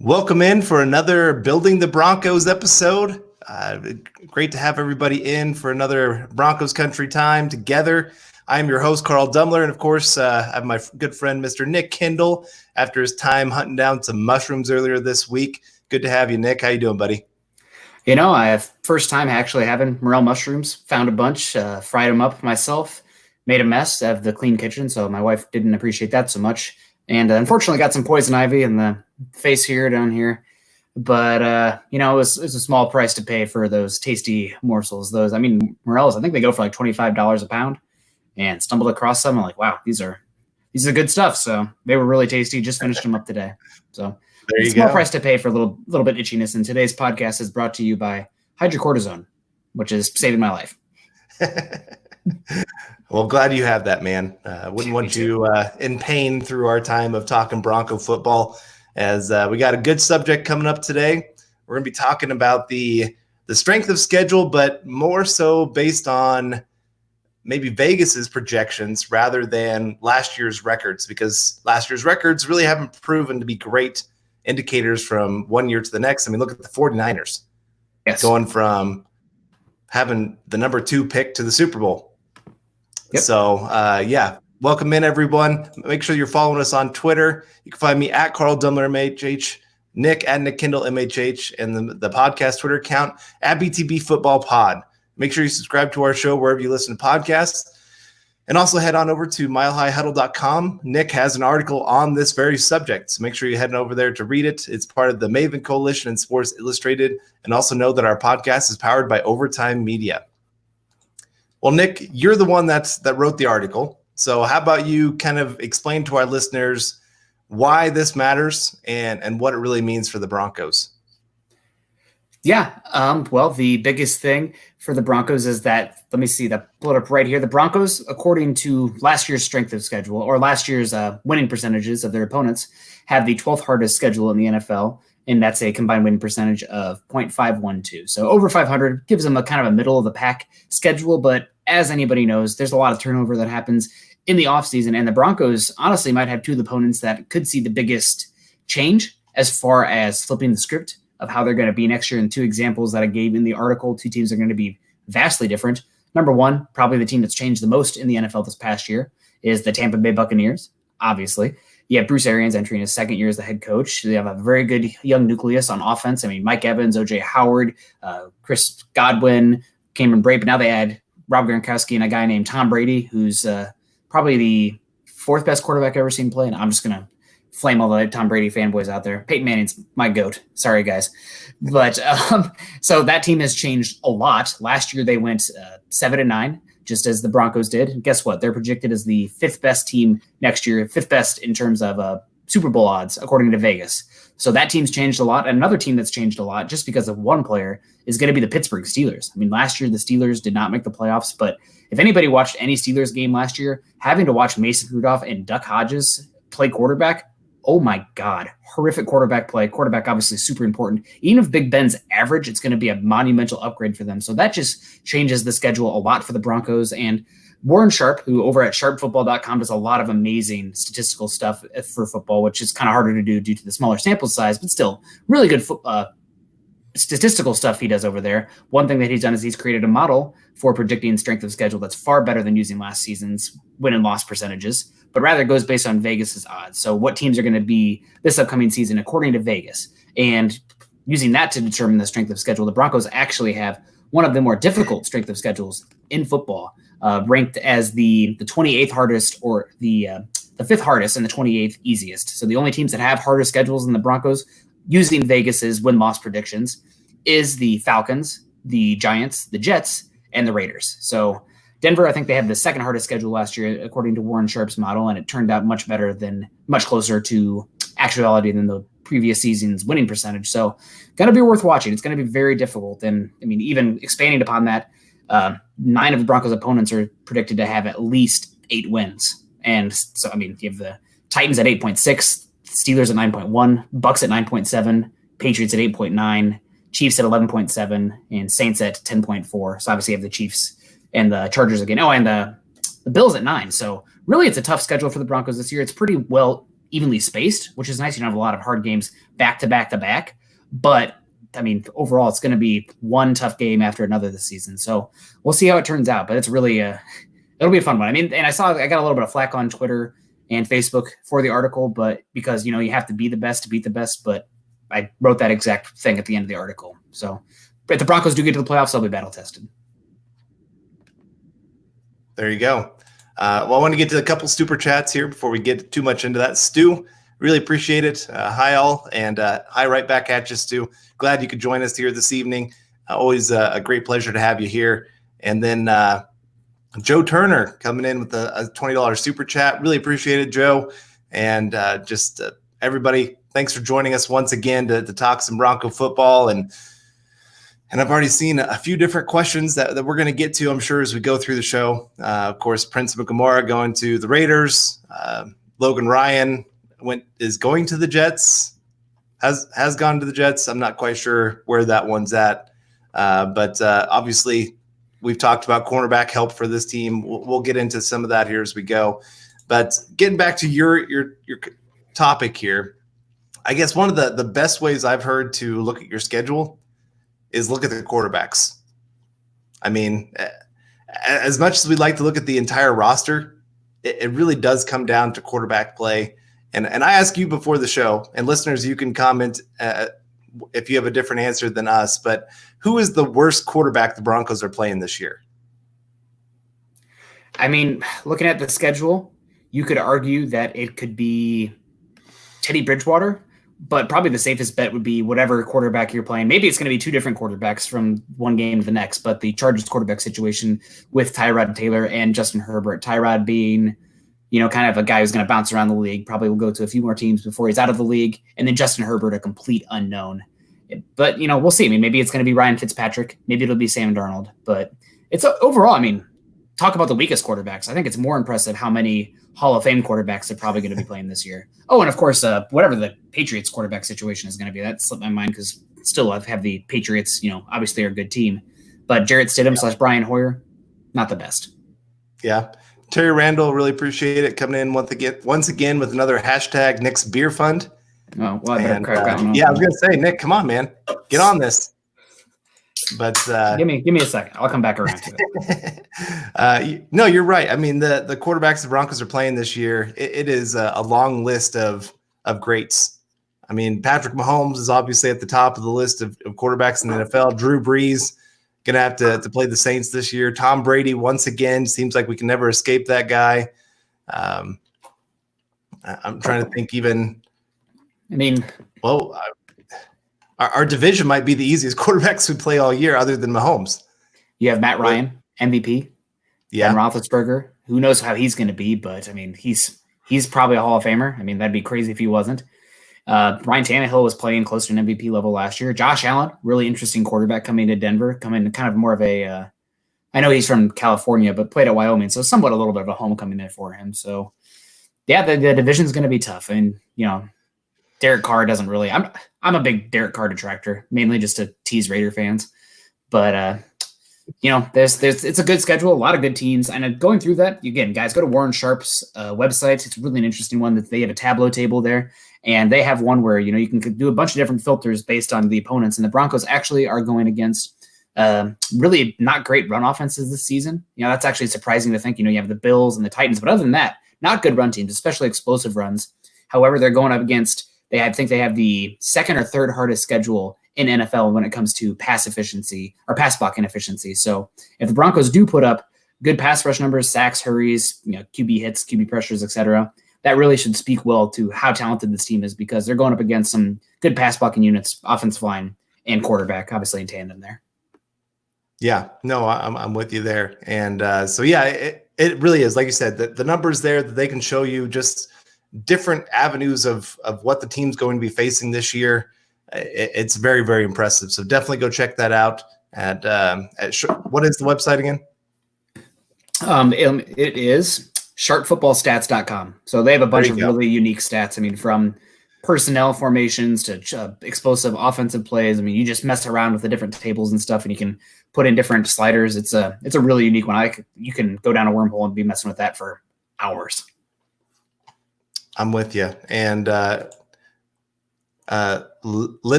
Welcome in for another Building the Broncos episode. Great to have everybody in for another Broncos country time together. I'm your host, Carl Dumler, and of course, I have my good friend, Mr. Nick Kendell, after his time hunting down some mushrooms earlier this week. Good to have you, Nick. How you doing, buddy? You know, I have first time actually having morel mushrooms, found a bunch, fried them up myself, made a mess of the clean kitchen, so my wife didn't appreciate that so much. And unfortunately got some poison ivy in the face here, down here. But, it was a small price to pay for those tasty morsels. Morels, I think they go for like $25 a pound. And stumbled across some. I'm like, wow, these are good stuff. So they were really tasty. Just finished them up today. So there you go. Small price to pay for a little bit itchiness. And today's podcast is brought to you by hydrocortisone, which is saving my life. Well, glad you have that, man. Wouldn't want you in pain through our time of talking Bronco football, as we got a good subject coming up today. We're going to be talking about the strength of schedule, but more so based on maybe Vegas's projections rather than last year's records, because last year's records really haven't proven to be great indicators from one year to the next. I mean, look at the 49ers. Yes. Going from having the number 2 pick to the Super Bowl. Yep. So, welcome in, everyone. Make sure you're following us on Twitter. You can find me at Carl Dumler MHH, Nick at Nick Kendell MHH, and the podcast Twitter account at BTB Football Pod. Make sure you subscribe to our show wherever you listen to podcasts. And also head on over to milehighhuddle.com. Nick has an article on this very subject, so make sure you're heading over there to read it. It's part of the Maven Coalition and Sports Illustrated. And also know that our podcast is powered by Overtime Media. Well, Nick, you're the one that wrote the article. So how about you kind of explain to our listeners why this matters and what it really means for the Broncos? Yeah. Well, the biggest thing for the Broncos is that, let me see, pull it up right here. The Broncos, according to last year's strength of schedule or last year's winning percentages of their opponents, have the 12th hardest schedule in the NFL. And that's a combined winning percentage of 0.512. So over 500 gives them a kind of a middle of the pack schedule. But as anybody knows, there's a lot of turnover that happens in the offseason. And the Broncos honestly might have two of the opponents that could see the biggest change as far as flipping the script of how they're going to be next year. And 2 examples that I gave in the article, 2 teams are going to be vastly different. Number one, probably the team that's changed the most in the NFL this past year is the Tampa Bay Buccaneers, obviously. You have Bruce Arians entering his second year as the head coach. They have a very good young nucleus on offense. I mean, Mike Evans, O.J. Howard, Chris Godwin, Cameron Brate. But now they add Rob Gronkowski and a guy named Tom Brady, who's probably the 4th best quarterback I've ever seen play. And I'm just going to flame all the Tom Brady fanboys out there. Peyton Manning's my GOAT. Sorry, guys. But so that team has changed a lot. Last year they went 7-9. Just as the Broncos did. And guess what? They're projected as the 5th best team next year, 5th best in terms of Super Bowl odds, according to Vegas. So that team's changed a lot. And another team that's changed a lot just because of one player is going to be the Pittsburgh Steelers. I mean, last year the Steelers did not make the playoffs, but if anybody watched any Steelers game last year, having to watch Mason Rudolph and Duck Hodges play quarterback, oh my God, horrific quarterback play. Quarterback obviously super important. Even if Big Ben's average, it's going to be a monumental upgrade for them. So that just changes the schedule a lot for the Broncos. And Warren Sharp, who over at sharpfootball.com does a lot of amazing statistical stuff for football, which is kind of harder to do due to the smaller sample size, but still really good statistical stuff he does over there. One thing that he's done is he's created a model for predicting strength of schedule that's far better than using last season's win and loss percentages, but rather goes based on Vegas's odds. So what teams are going to be this upcoming season according to Vegas, and using that to determine the strength of schedule. The Broncos actually have one of the more difficult strength of schedules in football, ranked as the 28th hardest or the 5th hardest and the 28th easiest. So the only teams that have harder schedules than the Broncos using Vegas's win-loss predictions is the Falcons, the Giants, the Jets, and the Raiders. So Denver, I think they had the 2nd hardest schedule last year, according to Warren Sharp's model, and it turned out much closer to actuality than the previous season's winning percentage. So going to be worth watching. It's going to be very difficult. And I mean, even expanding upon that, 9 of the Broncos' opponents are predicted to have at least 8 wins. And so, I mean, you have the Titans at 8.6, Steelers at 9.1, Bucks at 9.7, Patriots at 8.9, Chiefs at 11.7, and Saints at 10.4. So obviously you have the Chiefs and the Chargers again. Oh, and the Bills at 9. So really it's a tough schedule for the Broncos this year. It's pretty well evenly spaced, which is nice. You don't have a lot of hard games back to back to back. But I mean, overall, it's going to be one tough game after another this season. So we'll see how it turns out. But it's really it'll be a fun one. I mean, and I got a little bit of flack on Twitter and Facebook for the article, but because, you know, you have to be the best to beat the best. But I wrote that exact thing at the end of the article. So if the Broncos do get to the playoffs, they'll be battle tested. There you go. Well, I want to get to a couple super chats here before we get too much into that. Stu, really appreciate it. Hi, all. And hi right back at you, Stu. Glad you could join us here this evening. Always a great pleasure to have you here. And then Joe Turner coming in with a $20 super chat. Really appreciate it, Joe. And just everybody, thanks for joining us once again to talk some Bronco football. And I've already seen a few different questions that we're going to get to, I'm sure, as we go through the show. Of course, Prince Mukamura going to the Raiders. Logan Ryan is going to the Jets, has gone to the Jets. I'm not quite sure where that one's at. But obviously, we've talked about cornerback help for this team. We'll get into some of that here as we go. But getting back to your topic here, I guess one of the best ways I've heard to look at your schedule is look at the quarterbacks. I mean, as much as we like to look at the entire roster, it really does come down to quarterback play. And I asked you before the show, and listeners, you can comment if you have a different answer than us, but who is the worst quarterback the Broncos are playing this year? I mean, looking at the schedule, you could argue that it could be Teddy Bridgewater, but probably the safest bet would be whatever quarterback you're playing. Maybe it's going to be two different quarterbacks from one game to the next, but the Chargers quarterback situation with Tyrod Taylor and Justin Herbert. Tyrod being, you know, kind of a guy who's going to bounce around the league, probably will go to a few more teams before he's out of the league. And then Justin Herbert, a complete unknown. But, you know, we'll see. I mean, maybe it's going to be Ryan Fitzpatrick. Maybe it'll be Sam Darnold. But it's overall, I mean, talk about the weakest quarterbacks. I think it's more impressive how many Hall of Fame quarterbacks are probably going to be playing this year. Oh, and of course, whatever the Patriots quarterback situation is going to be, that slipped my mind because still I have the Patriots, you know, obviously are a good team. But Jarrett Stidham / Brian Hoyer, not the best. Yeah. Terry Randall, really appreciate it. Coming in once again with another hashtag Nick's Beer Fund. Oh, well, I better crack that one. Yeah, I was going to say, Nick, come on, man. Get on this. But give me a second. I'll come back around to it. No, you're right. I mean, the quarterbacks the Broncos are playing this year, it is a long list of greats. I mean, Patrick Mahomes is obviously at the top of the list of quarterbacks in the NFL. Drew Brees going to have to play the Saints this year. Tom Brady, once again, seems like we can never escape that guy. I'm trying to think even. I mean, well, our division might be the easiest quarterbacks we play all year other than Mahomes. You have Matt Ryan, MVP. Yeah. Ben Roethlisberger. Who knows how he's going to be, but I mean, he's probably a Hall of Famer. I mean, that'd be crazy if he wasn't. Ryan Tannehill was playing close to an MVP level last year. Josh Allen, really interesting quarterback coming to Denver, coming kind of more of a I know he's from California, but played at Wyoming, so somewhat a little bit of a homecoming there for him. So, yeah, the division's going to be tough. And, you know, Derek Carr doesn't really – I'm a big Derek Carr detractor, mainly just to tease Raider fans. But, you know, it's a good schedule, a lot of good teams. And going through that, again, guys, go to Warren Sharp's website. It's really an interesting one that they have a tableau table there. And they have one where, you know, you can do a bunch of different filters based on the opponents. And the Broncos actually are going against really not great run offenses this season. You know, that's actually surprising to think. You know, you have the Bills and the Titans. But other than that, not good run teams, especially explosive runs. However, they're going up against – I think they have the second or third hardest schedule in NFL when it comes to pass efficiency or pass blocking efficiency. So if the Broncos do put up good pass rush numbers, sacks, hurries, you know, QB hits, QB pressures, etc., that really should speak well to how talented this team is because they're going up against some good pass blocking units, offensive line and quarterback, obviously in tandem there. Yeah, no, I'm with you there. And so, yeah, it really is. Like you said, the numbers there that they can show you just different avenues of what the team's going to be facing this year. It's very, very impressive. So definitely go check that out at what is the website again? It is sharpfootballstats.com. So they have a bunch of really unique stats. I mean, from personnel formations to explosive offensive plays. I mean, you just mess around with the different tables and stuff, and you can put in different sliders. It's a really unique one. You can go down a wormhole and be messing with that for hours. I'm with you. And there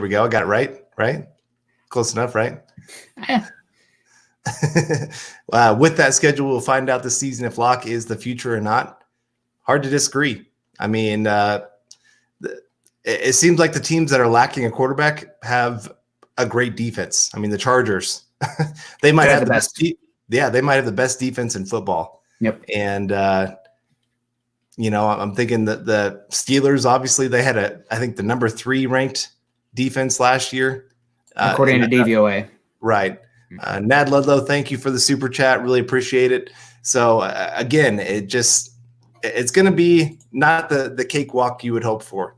we go. I got it right? Right? Close enough, right? Yeah. With that schedule, we'll find out this season if Locke is the future or not. Hard to disagree. I mean, it seems like the teams that are lacking a quarterback have a great defense. I mean, the Chargers, they might have the best. They might have the best defense in football. Yep. And I'm thinking that the Steelers, obviously, they had I think the number 3 ranked defense last year, according to DVOA. Right. Nad Ludlow, thank you for the super chat. Really appreciate it. So again, it's going to be not the cakewalk you would hope for.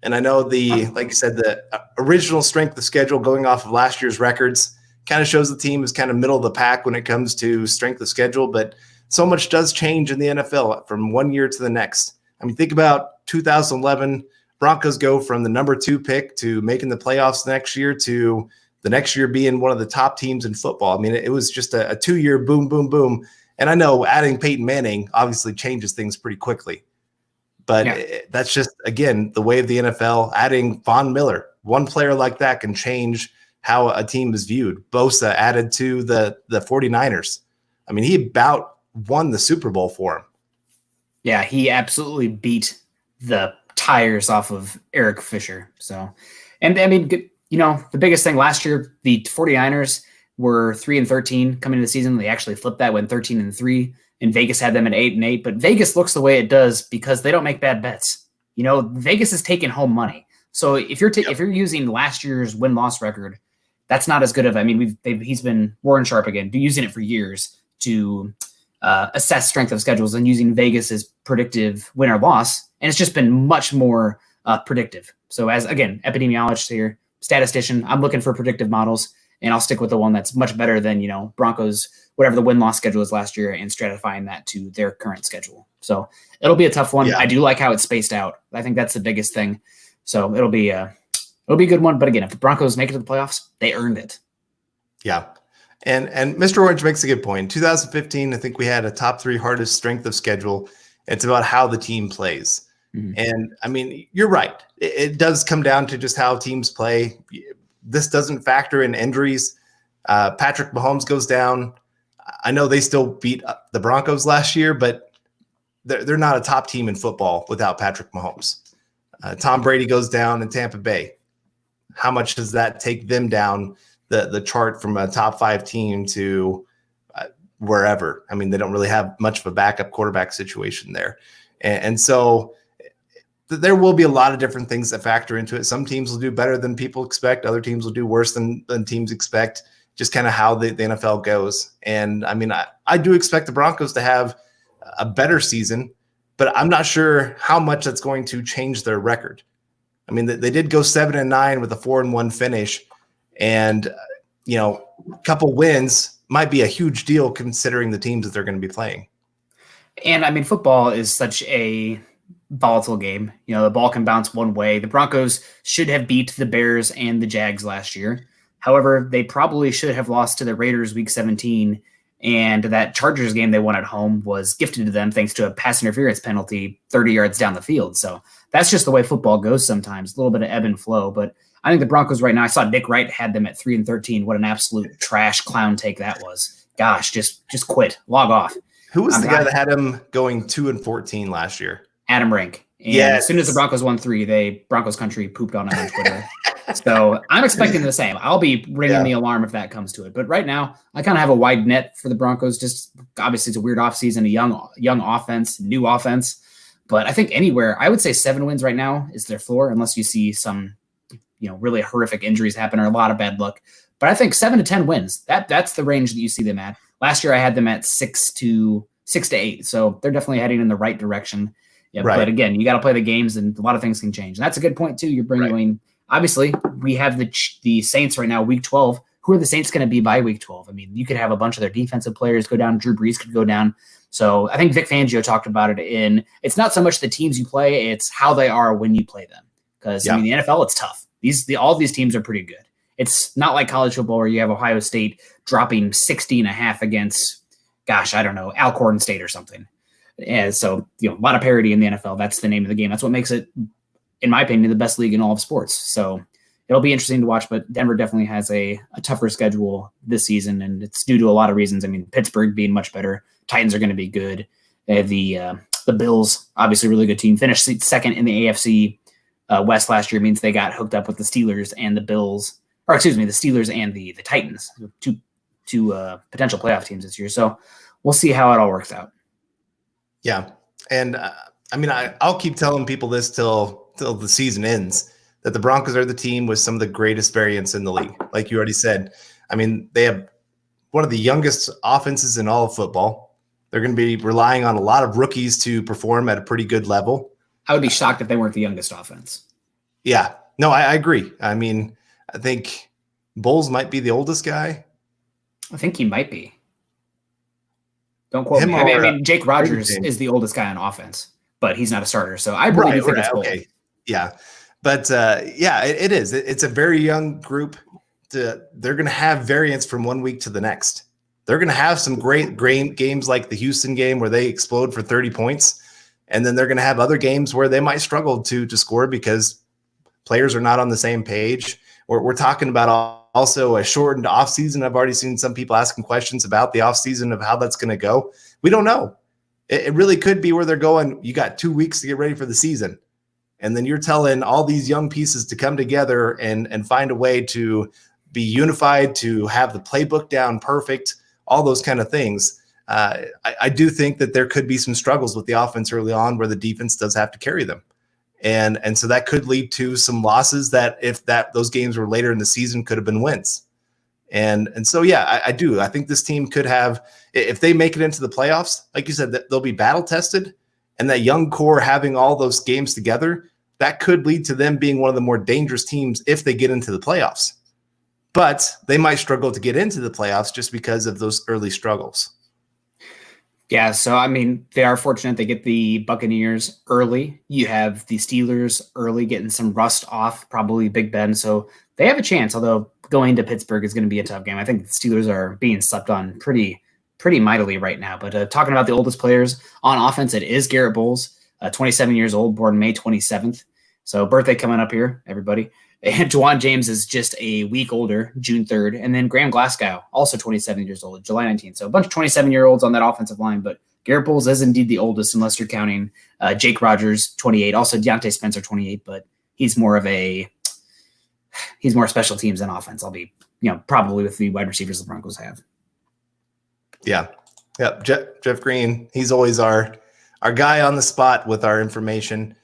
And I know like you said, the original strength of schedule going off of last year's records kind of shows the team is kind of middle of the pack when it comes to strength of schedule, but so much does change in the NFL from one year to the next. I mean, think about 2011, Broncos go from the number 2 pick to making the playoffs next year to the next year being one of the top teams in football. I mean, it was just a 2-year boom, boom, boom. And I know adding Peyton Manning obviously changes things pretty quickly. But that's just, again, the way of the NFL. Adding Von Miller, one player like that can change how a team is viewed. Bosa added to the 49ers. I mean, he about won the Super Bowl for him. Yeah, he absolutely beat the tires off of Eric Fisher. So, and I mean, the biggest thing last year, the 49ers were 3-13 coming into the season. They actually flipped that, went 13-3. And Vegas had them at 8-8, but Vegas looks the way it does because they don't make bad bets. Vegas is taking home money. So if you're using last year's win-loss record, that's not as good of. I mean, he's been Warren Sharp again, using it for years to assess strength of schedules and using Vegas as predictive win or loss, and it's just been much more predictive. So as again, epidemiologist here, statistician, I'm looking for predictive models, and I'll stick with the one that's much better than Broncos, whatever the win-loss schedule was last year, and stratifying that to their current schedule. So it'll be a tough one. Yeah. I do like how it's spaced out. I think that's the biggest thing. So it'll be a good one. But again, if the Broncos make it to the playoffs, they earned it. Yeah. And Mr. Orange makes a good point. In 2015, I think we had a top 3 hardest strength of schedule. It's about how the team plays. Mm-hmm. And I mean, you're right. It does come down to just how teams play. This doesn't factor in injuries. Patrick Mahomes goes down. I know they still beat the Broncos last year, but they're not a top team in football without Patrick Mahomes. Tom Brady goes down in Tampa Bay. How much does that take them down the chart from a top 5 team to wherever? I mean, they don't really have much of a backup quarterback situation there. And so there will be a lot of different things that factor into it. Some teams will do better than people expect. Other teams will do worse than teams expect. Just kind of how the NFL goes. And I mean, I do expect the Broncos to have a better season, but I'm not sure how much that's going to change their record. I mean, they did go 7-9 with a 4-1 finish, and a couple wins might be a huge deal considering the teams that they're going to be playing. And I mean, football is such a volatile game. The ball can bounce one way. The Broncos should have beat the Bears and the Jags last year. However, they probably should have lost to the Raiders week 17, and that Chargers game they won at home was gifted to them thanks to a pass interference penalty 30 yards down the field. So that's just the way football goes sometimes, a little bit of ebb and flow. But I think the Broncos right now, I saw Nick Wright had them at 3-13. What an absolute trash clown take that was. Gosh, just quit, log off. Who was the guy that had him going 2-14 last year? Adam Rink. And as soon as the Broncos won 3, Broncos country pooped on him on Twitter. So I'm expecting the same. I'll be ringing the alarm if that comes to it. But right now, I kind of have a wide net for the Broncos. Just obviously, it's a weird offseason, a young offense, new offense. But I think anywhere, I would say 7 wins right now is their floor, unless you see some, really horrific injuries happen or a lot of bad luck. But I think 7 to 10 wins. That's the range that you see them at. Last year, I had them at 6 to 8. So they're definitely heading in the right direction. Yeah, right. But again, you got to play the games, and a lot of things can change. And that's a good point too. You're bringing. Obviously, we have the Saints right now, week 12. Who are the Saints going to be by week 12? I mean, you could have a bunch of their defensive players go down. Drew Brees could go down. So I think Vic Fangio talked about it it's not so much the teams you play, it's how they are when you play them. Because, I mean, the NFL, it's tough. All these teams are pretty good. It's not like college football where you have Ohio State dropping 60.5 against, Alcorn State or something. And so, a lot of parity in the NFL. That's the name of the game. That's what makes it, in my opinion, the best league in all of sports. So it'll be interesting to watch, but Denver definitely has a tougher schedule this season, and it's due to a lot of reasons. I mean, Pittsburgh being much better. Titans are going to be good. They have the Bills, obviously a really good team, finished second in the AFC West last year, means they got hooked up with the Steelers and the Bills, or excuse me, the Steelers and the Titans, two potential playoff teams this year. So we'll see how it all works out. Yeah. And I'll keep telling people this till the season ends, that the Broncos are the team with some of the greatest variance in the league. Like you already said, I mean, they have one of the youngest offenses in all of football. They're going to be relying on a lot of rookies to perform at a pretty good level. I would be shocked if they weren't the youngest offense. Yeah. No, I agree. I mean, I think Bowles might be the oldest guy. I think he might be. Don't quote me. I mean, Jake Rogers is the oldest guy on offense, but he's not a starter. So I really do think it's Bowles. Okay. Yeah. But it is. It's a very young group. They're going to have variance from one week to the next. They're going to have some great games like the Houston game where they explode for 30 points. And then they're going to have other games where they might struggle to score because players are not on the same page. We're talking about also a shortened offseason. I've already seen some people asking questions about the offseason of how that's going to go. We don't know. It really could be where they're going. You got 2 weeks to get ready for the season. And then you're telling all these young pieces to come together and find a way to be unified, to have the playbook down perfect, all those kind of things. I do think that there could be some struggles with the offense early on where the defense does have to carry them. And so that could lead to some losses that if those games were later in the season could have been wins. And so, yeah, I do. I think this team could have, if they make it into the playoffs, like you said, that they'll be battle tested, and that young core having all those games together, that could lead to them being one of the more dangerous teams if they get into the playoffs. But they might struggle to get into the playoffs just because of those early struggles. Yeah, so I mean, they are fortunate they get the Buccaneers early. You have the Steelers early getting some rust off, probably Big Ben. So they have a chance, although going to Pittsburgh is going to be a tough game. I think the Steelers are being slept on pretty mightily right now. But talking about the oldest players on offense, it is Garrett Bowles, 27 years old, born May 27th. So birthday coming up here, everybody. And Juwan James is just a week older, June 3rd. And then Graham Glasgow, also 27 years old, July 19th. So a bunch of 27-year-olds on that offensive line. But Garrett Bowles is indeed the oldest, unless you're counting Jake Rogers, 28. Also Deontay Spencer, 28. But he's more special teams than offense. I'll be, probably with the wide receivers the Broncos have. Yeah. Yep. Jeff Green, he's always our guy on the spot with our information.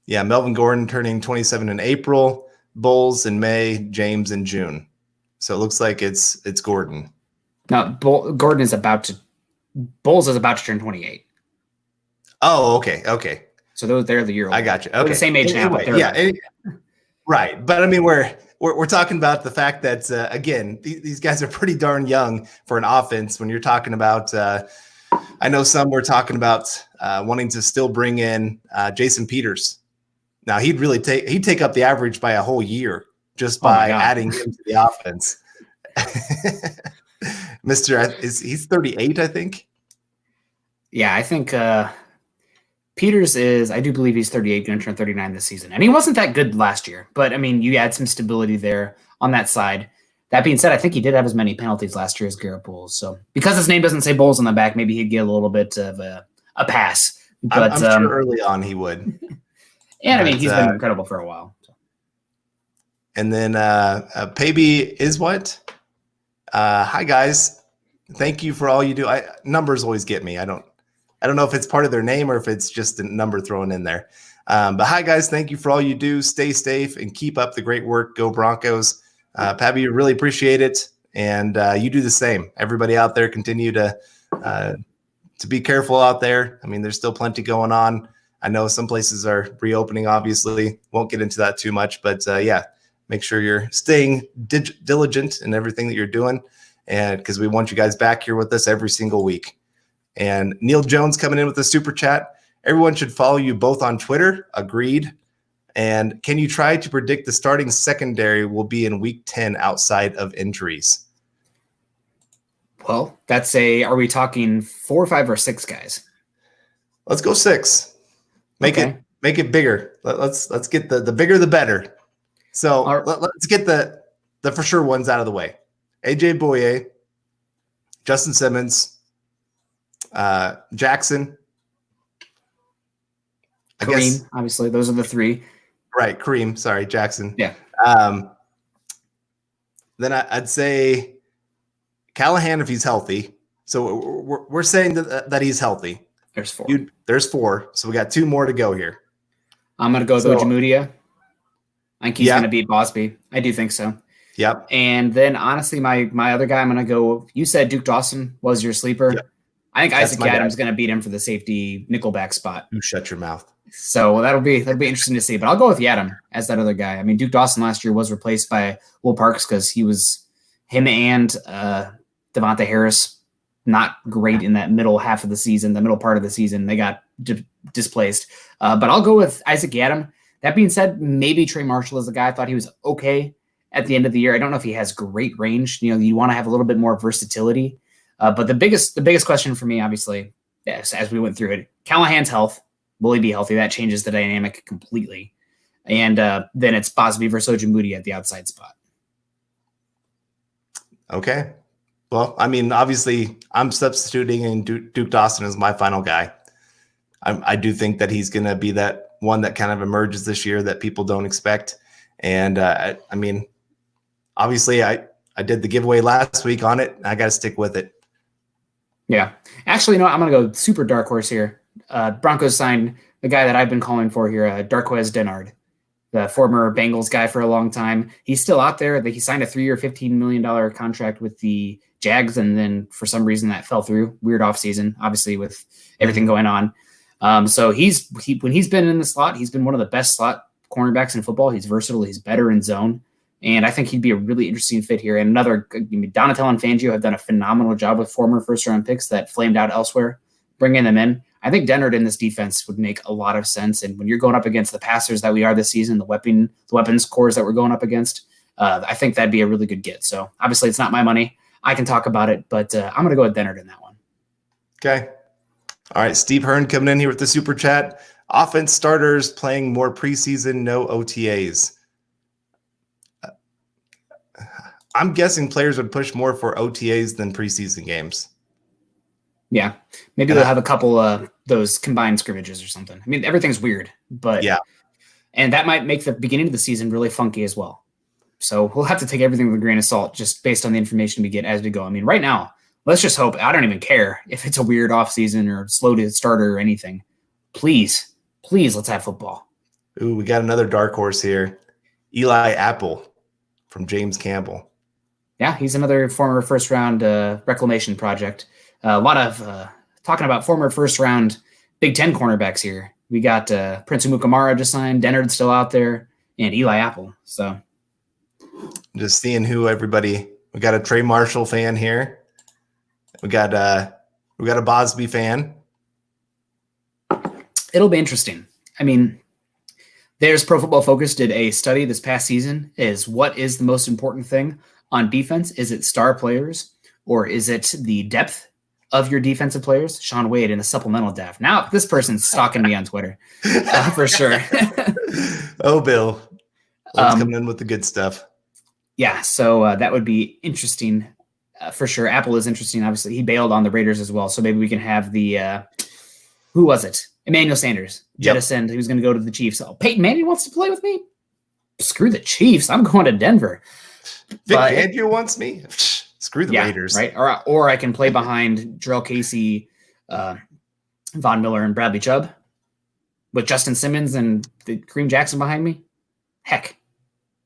Yeah, Melvin Gordon turning 27 in April, Bowles in May, James in June. So it looks like it's Gordon. No, Bowles is about to turn 28. Oh, okay. So they're the year old. I got you. Okay. They're the same age now. Anyway, right. But I mean, we're talking about the fact that again, these guys are pretty darn young for an offense. When you're talking about, I know some were talking about wanting to still bring in Jason Peters. Now he'd take up the average by a whole year just by adding him to the offense. He's 38, I think. Yeah, I think Peters I do believe he's 38, going to turn 39 this season. And he wasn't that good last year, but I mean, you add some stability there on that side. That being said, I think he did have as many penalties last year as Garrett Bowles. So because his name doesn't say Bowles on the back, maybe he'd get a little bit of a pass. But I'm sure early on he would. And I mean, he's been incredible for a while. So. And then Paybe is what? Hi guys, thank you for all you do. Numbers always get me. I don't know if it's part of their name or if it's just a number thrown in there. But hi guys, thank you for all you do. Stay safe and keep up the great work. Go Broncos. Pabby, really appreciate it, and you do the same. Everybody out there, continue to be careful out there. I mean, there's still plenty going on. I know some places are reopening, obviously. Won't get into that too much, but yeah, make sure you're staying diligent in everything that you're doing, and because we want you guys back here with us every single week. And Neil Jones coming in with the super chat. Everyone should follow you both on Twitter. Agreed. And can you try to predict the starting secondary will be in week 10 outside of injuries? Well, are we talking 4, 5, or 6 guys? Let's go 6. Make it bigger. Let's get the bigger the better. So let's get the for sure ones out of the way. AJ Boye, Justin Simmons, Jackson, Kareem, obviously, those are the 3. Right, Kareem. Sorry, Jackson. Yeah. Then I'd say Callahan if he's healthy. So we're saying that he's healthy. There's 4. There's 4. So we got 2 more to go here. I'm going to go with Ojemudia. I think he's going to beat Bosby. I do think so. Yep. And then, honestly, my other guy, I'm going to go. You said Duke Dawson was your sleeper. Yep. I think Isaac Adams is going to beat him for the safety nickelback spot. You shut your mouth. So that'll be interesting to see. But I'll go with Yadam as that other guy. I mean, Duke Dawson last year was replaced by Will Parks because him and Devontae Harris not great in that middle half of the season, the middle part of the season. They got displaced. But I'll go with Isaac Yadam. That being said, maybe Trey Marshall is the guy. I thought he was okay at the end of the year. I don't know if he has great range. You want to have a little bit more versatility. But the biggest question for me, obviously, as we went through it, Callahan's health. Will he be healthy? That changes the dynamic completely. And then it's Bosby versus Ojemudia at the outside spot. Okay. Well, I mean, obviously, I'm substituting in Duke Dawson as my final guy. I do think that he's going to be that one that kind of emerges this year that people don't expect. And, I mean, obviously, I did the giveaway last week on it. I got to stick with it. Yeah. Actually, I'm going to go super dark horse here. Broncos signed the guy that I've been calling for here, Darqueze Dennard, the former Bengals guy for a long time. He's still out there. He signed a 3-year, $15 million contract with the Jags, and then for some reason that fell through. Weird offseason, obviously, with everything going on. So when he's been in the slot, he's been one of the best slot cornerbacks in football. He's versatile. He's better in zone. And I think he'd be a really interesting fit here. And Donatello and Fangio have done a phenomenal job with former first-round picks that flamed out elsewhere, bringing them in. I think Dennard in this defense would make a lot of sense. And when you're going up against the passers that we are this season, the weapons cores that we're going up against, I think that'd be a really good get. So obviously it's not my money. I can talk about it, but I'm going to go with Dennard in that one. Okay. All right. Steve Hearn coming in here with the super chat. Offense starters playing more preseason, no OTAs. I'm guessing players would push more for OTAs than preseason games. Yeah. Maybe they'll have a couple of those combined scrimmages or something. I mean, everything's weird, but yeah. And that might make the beginning of the season really funky as well. So we'll have to take everything with a grain of salt just based on the information we get as we go. I mean, right now, let's just hope. I don't even care if it's a weird offseason or slow to starter or anything. Please, let's have football. Ooh, we got another dark horse here. Eli Apple from James Campbell. Yeah, he's another former first-round reclamation project. A lot of talking about former first-round Big Ten cornerbacks here. We got Prince Umukamara just signed, Dennard's still out there, and Eli Apple. So just seeing who everybody. We got a Trey Marshall fan here. We got a Bosby fan. It'll be interesting. I mean, there's Pro Football Focus did a study this past season. Is what is the most important thing on defense? Is it star players or is it the depth of your defensive players? Sean Wade in a supplemental draft. Now this person's stalking me on Twitter for sure. Oh, Bill. Coming in with the good stuff. Yeah, so that would be interesting for sure. Apple is interesting. Obviously, he bailed on the Raiders as well. So maybe we can have the who was it? Emmanuel Sanders jettisoned. He was going to go to the Chiefs. Oh, Peyton Manning wants to play with me? Screw the Chiefs. I'm going to Denver. Vic Fangio wants me? Screw the Raiders. Right. Or I can play behind Jarrell Casey, Von Miller, and Bradley Chubb with Justin Simmons and Kareem Jackson behind me. Heck,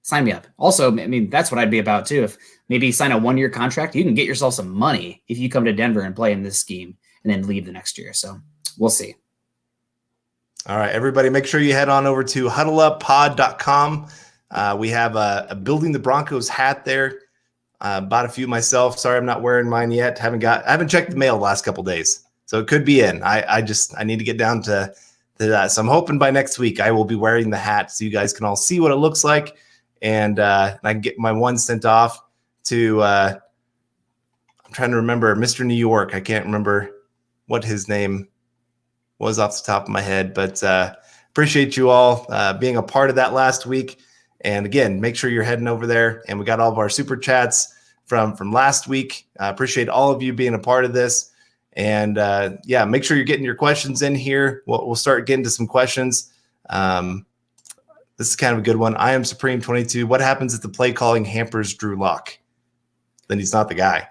sign me up. Also, I mean, that's what I'd be about too. If maybe sign a 1-year contract, you can get yourself some money if you come to Denver and play in this scheme and then leave the next year. So we'll see. All right, everybody, make sure you head on over to huddleuppod.com. We have a Building the Broncos hat there. Bought a few myself. Sorry, I'm not wearing mine yet. I haven't checked the mail the last couple days, so it could be in. I need to get down to that. So I'm hoping by next week I will be wearing the hat so you guys can all see what it looks like, and I can get my one sent off to I'm trying to remember Mr. New York. I can't remember what his name was off the top of my head, but appreciate you all being a part of that last week. And again, make sure you're heading over there. And we got all of our super chats from last week. I appreciate all of you being a part of this. And yeah, make sure you're getting your questions in here. We'll start getting to some questions. This is kind of a good one. I am Supreme 22. What happens if the play calling hampers Drew Lock? Then he's not the guy.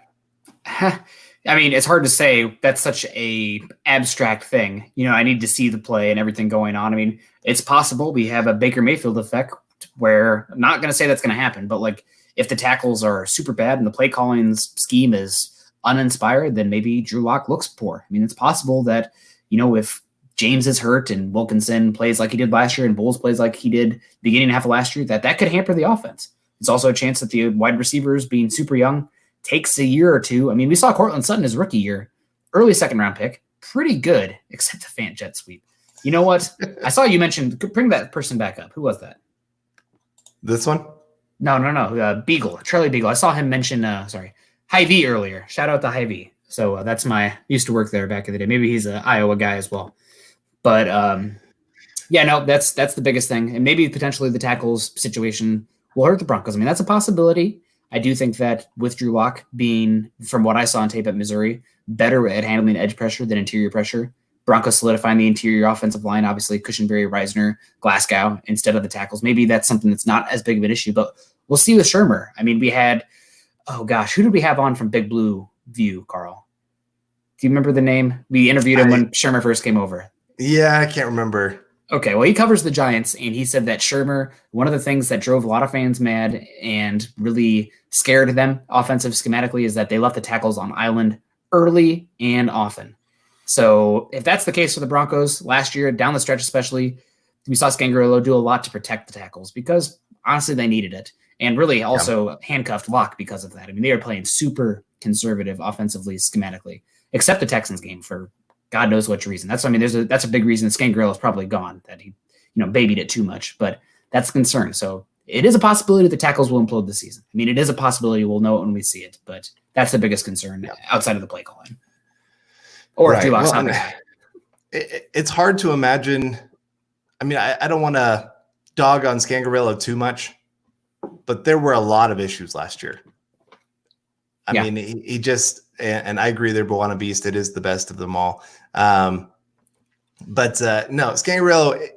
I mean, it's hard to say. That's such a abstract thing. I need to see the play and everything going on. I mean, it's possible we have a Baker Mayfield effect where I'm not going to say that's going to happen, but like if the tackles are super bad and the play calling's scheme is uninspired, then maybe Drew Lock looks poor. I mean, it's possible that, if James is hurt and Wilkinson plays like he did last year and Bowles plays like he did beginning half of last year, that could hamper the offense. It's also a chance that the wide receivers being super young takes a year or two. I mean, we saw Cortland Sutton his rookie year, early second round pick, pretty good, except the Fant jet sweep. You know what? I saw you mentioned, bring that person back up. Who was that? This one? No. Beagle, Charlie Beagle. I saw him mention, Hy-Vee earlier. Shout out to Hy-Vee. So that's used to work there back in the day. Maybe he's an Iowa guy as well. But yeah, no, that's the biggest thing. And maybe potentially the tackles situation will hurt the Broncos. I mean, that's a possibility. I do think that with Drew Lock being, from what I saw on tape at Missouri, better at handling edge pressure than interior pressure, Broncos solidifying the interior offensive line, obviously Cushenberry, Reisner, Glasgow, instead of the tackles. Maybe that's something that's not as big of an issue, but we'll see with Schirmer. I mean, we had, who did we have on from Big Blue View, Carl? Do you remember the name? We interviewed him when Schirmer first came over. Yeah, I can't remember. Okay, well, he covers the Giants, and he said that Schirmer, one of the things that drove a lot of fans mad and really scared them offensive schematically is that they left the tackles on island early and often. So if that's the case for the Broncos last year, down the stretch especially, we saw Scangarello do a lot to protect the tackles because, honestly, they needed it. And really also handcuffed Lock because of that. I mean, they are playing super conservative offensively, schematically, except the Texans game for God knows what reason. That's a big reason Scangarello is probably gone, that he, babied it too much, but that's a concern. So it is a possibility the tackles will implode this season. I mean, it is a possibility we'll know it when we see it, but that's the biggest concern outside of the play calling. Or if Drew Lock's not there. It's hard to imagine. I mean, I don't want to dog on Scangarello too much, but there were a lot of issues last year. I mean, he just, and I agree, they're Buwana Beast. It is the best of them all. But no, Scangarello,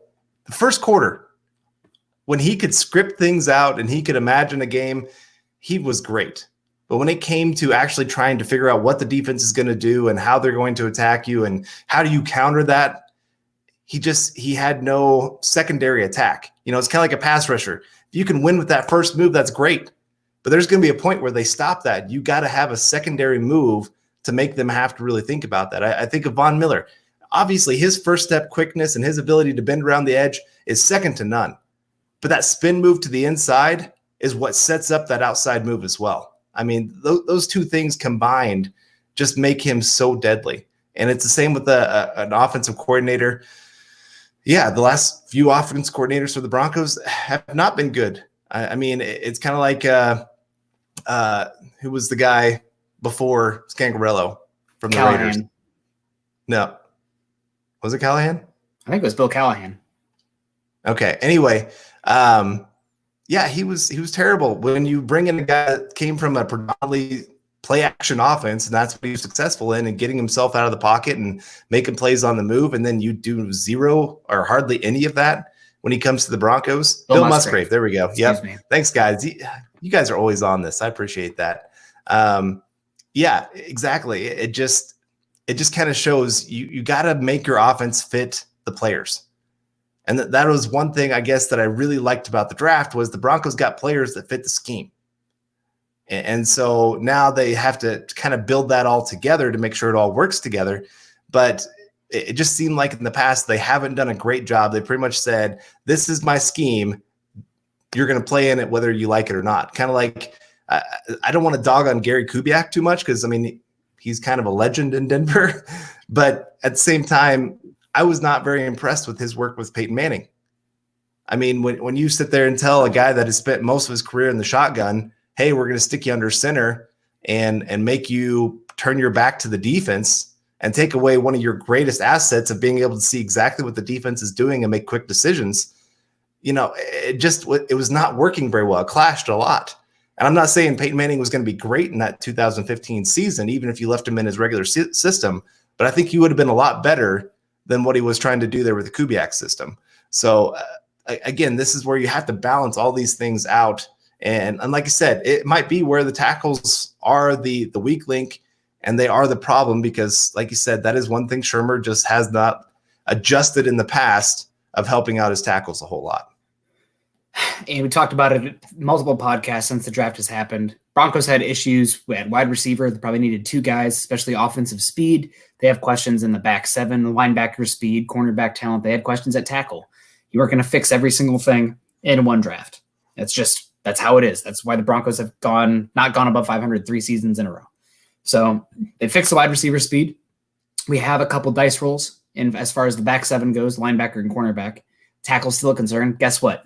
the first quarter, when he could script things out and he could imagine a game, he was great. But when it came to actually trying to figure out what the defense is going to do and how they're going to attack you and how do you counter that, he had no secondary attack. It's kind of like a pass rusher. If you can win with that first move, that's great. But there's going to be a point where they stop that. You got to have a secondary move to make them have to really think about that. I think of Von Miller. Obviously, his first step quickness and his ability to bend around the edge is second to none. But that spin move to the inside is what sets up that outside move as well. I mean, those two things combined just make him so deadly. And it's the same with an offensive coordinator. Yeah, the last few offensive coordinators for the Broncos have not been good. I mean, it's kind of like who was the guy before Scangarello from the Callahan. Raiders? No. Was it Callahan? I think it was Bill Callahan. Okay. Anyway, yeah, he was terrible. When you bring in a guy that came from a predominantly play action offense, and that's what he was successful in, and getting himself out of the pocket and making plays on the move, and then you do zero or hardly any of that when he comes to the Broncos. Bill Musgrave. There we go. Yep. Thanks, guys. You guys are always on this. I appreciate that. Yeah, exactly. It just kind of shows you got to make your offense fit the players. And that was one thing, I guess, that I really liked about the draft was the Broncos got players that fit the scheme. And so now they have to kind of build that all together to make sure it all works together. But it just seemed like in the past they haven't done a great job. They pretty much said, this is my scheme. You're going to play in it whether you like it or not. Kind of like I don't want to dog on Gary Kubiak too much because, I mean, he's kind of a legend in Denver. But at the same time, I was not very impressed with his work with Peyton Manning. I mean, when you sit there and tell a guy that has spent most of his career in the shotgun, hey, we're going to stick you under center, and make you turn your back to the defense and take away one of your greatest assets of being able to see exactly what the defense is doing and make quick decisions. It was not working very well. It clashed a lot. And I'm not saying Peyton Manning was going to be great in that 2015 season, even if you left him in his regular system, but I think he would have been a lot better than what he was trying to do there with the Kubiak system. So again, this is where you have to balance all these things out. And like I said, it might be where the tackles are the weak link and they are the problem because, like you said, that is one thing Schirmer just has not adjusted in the past of helping out his tackles a whole lot. And we talked about it multiple podcasts since the draft has happened. Broncos had issues at wide receiver. They probably needed two guys, especially offensive speed. They have questions in the back seven, linebacker speed, cornerback talent. They had questions at tackle. You weren't going to fix every single thing in one draft. That's how it is. That's why the Broncos have not gone above 500 3 seasons in a row. So they fixed the wide receiver speed. We have a couple dice rolls in as far as the back seven goes, linebacker and cornerback. Tackle's still a concern. Guess what?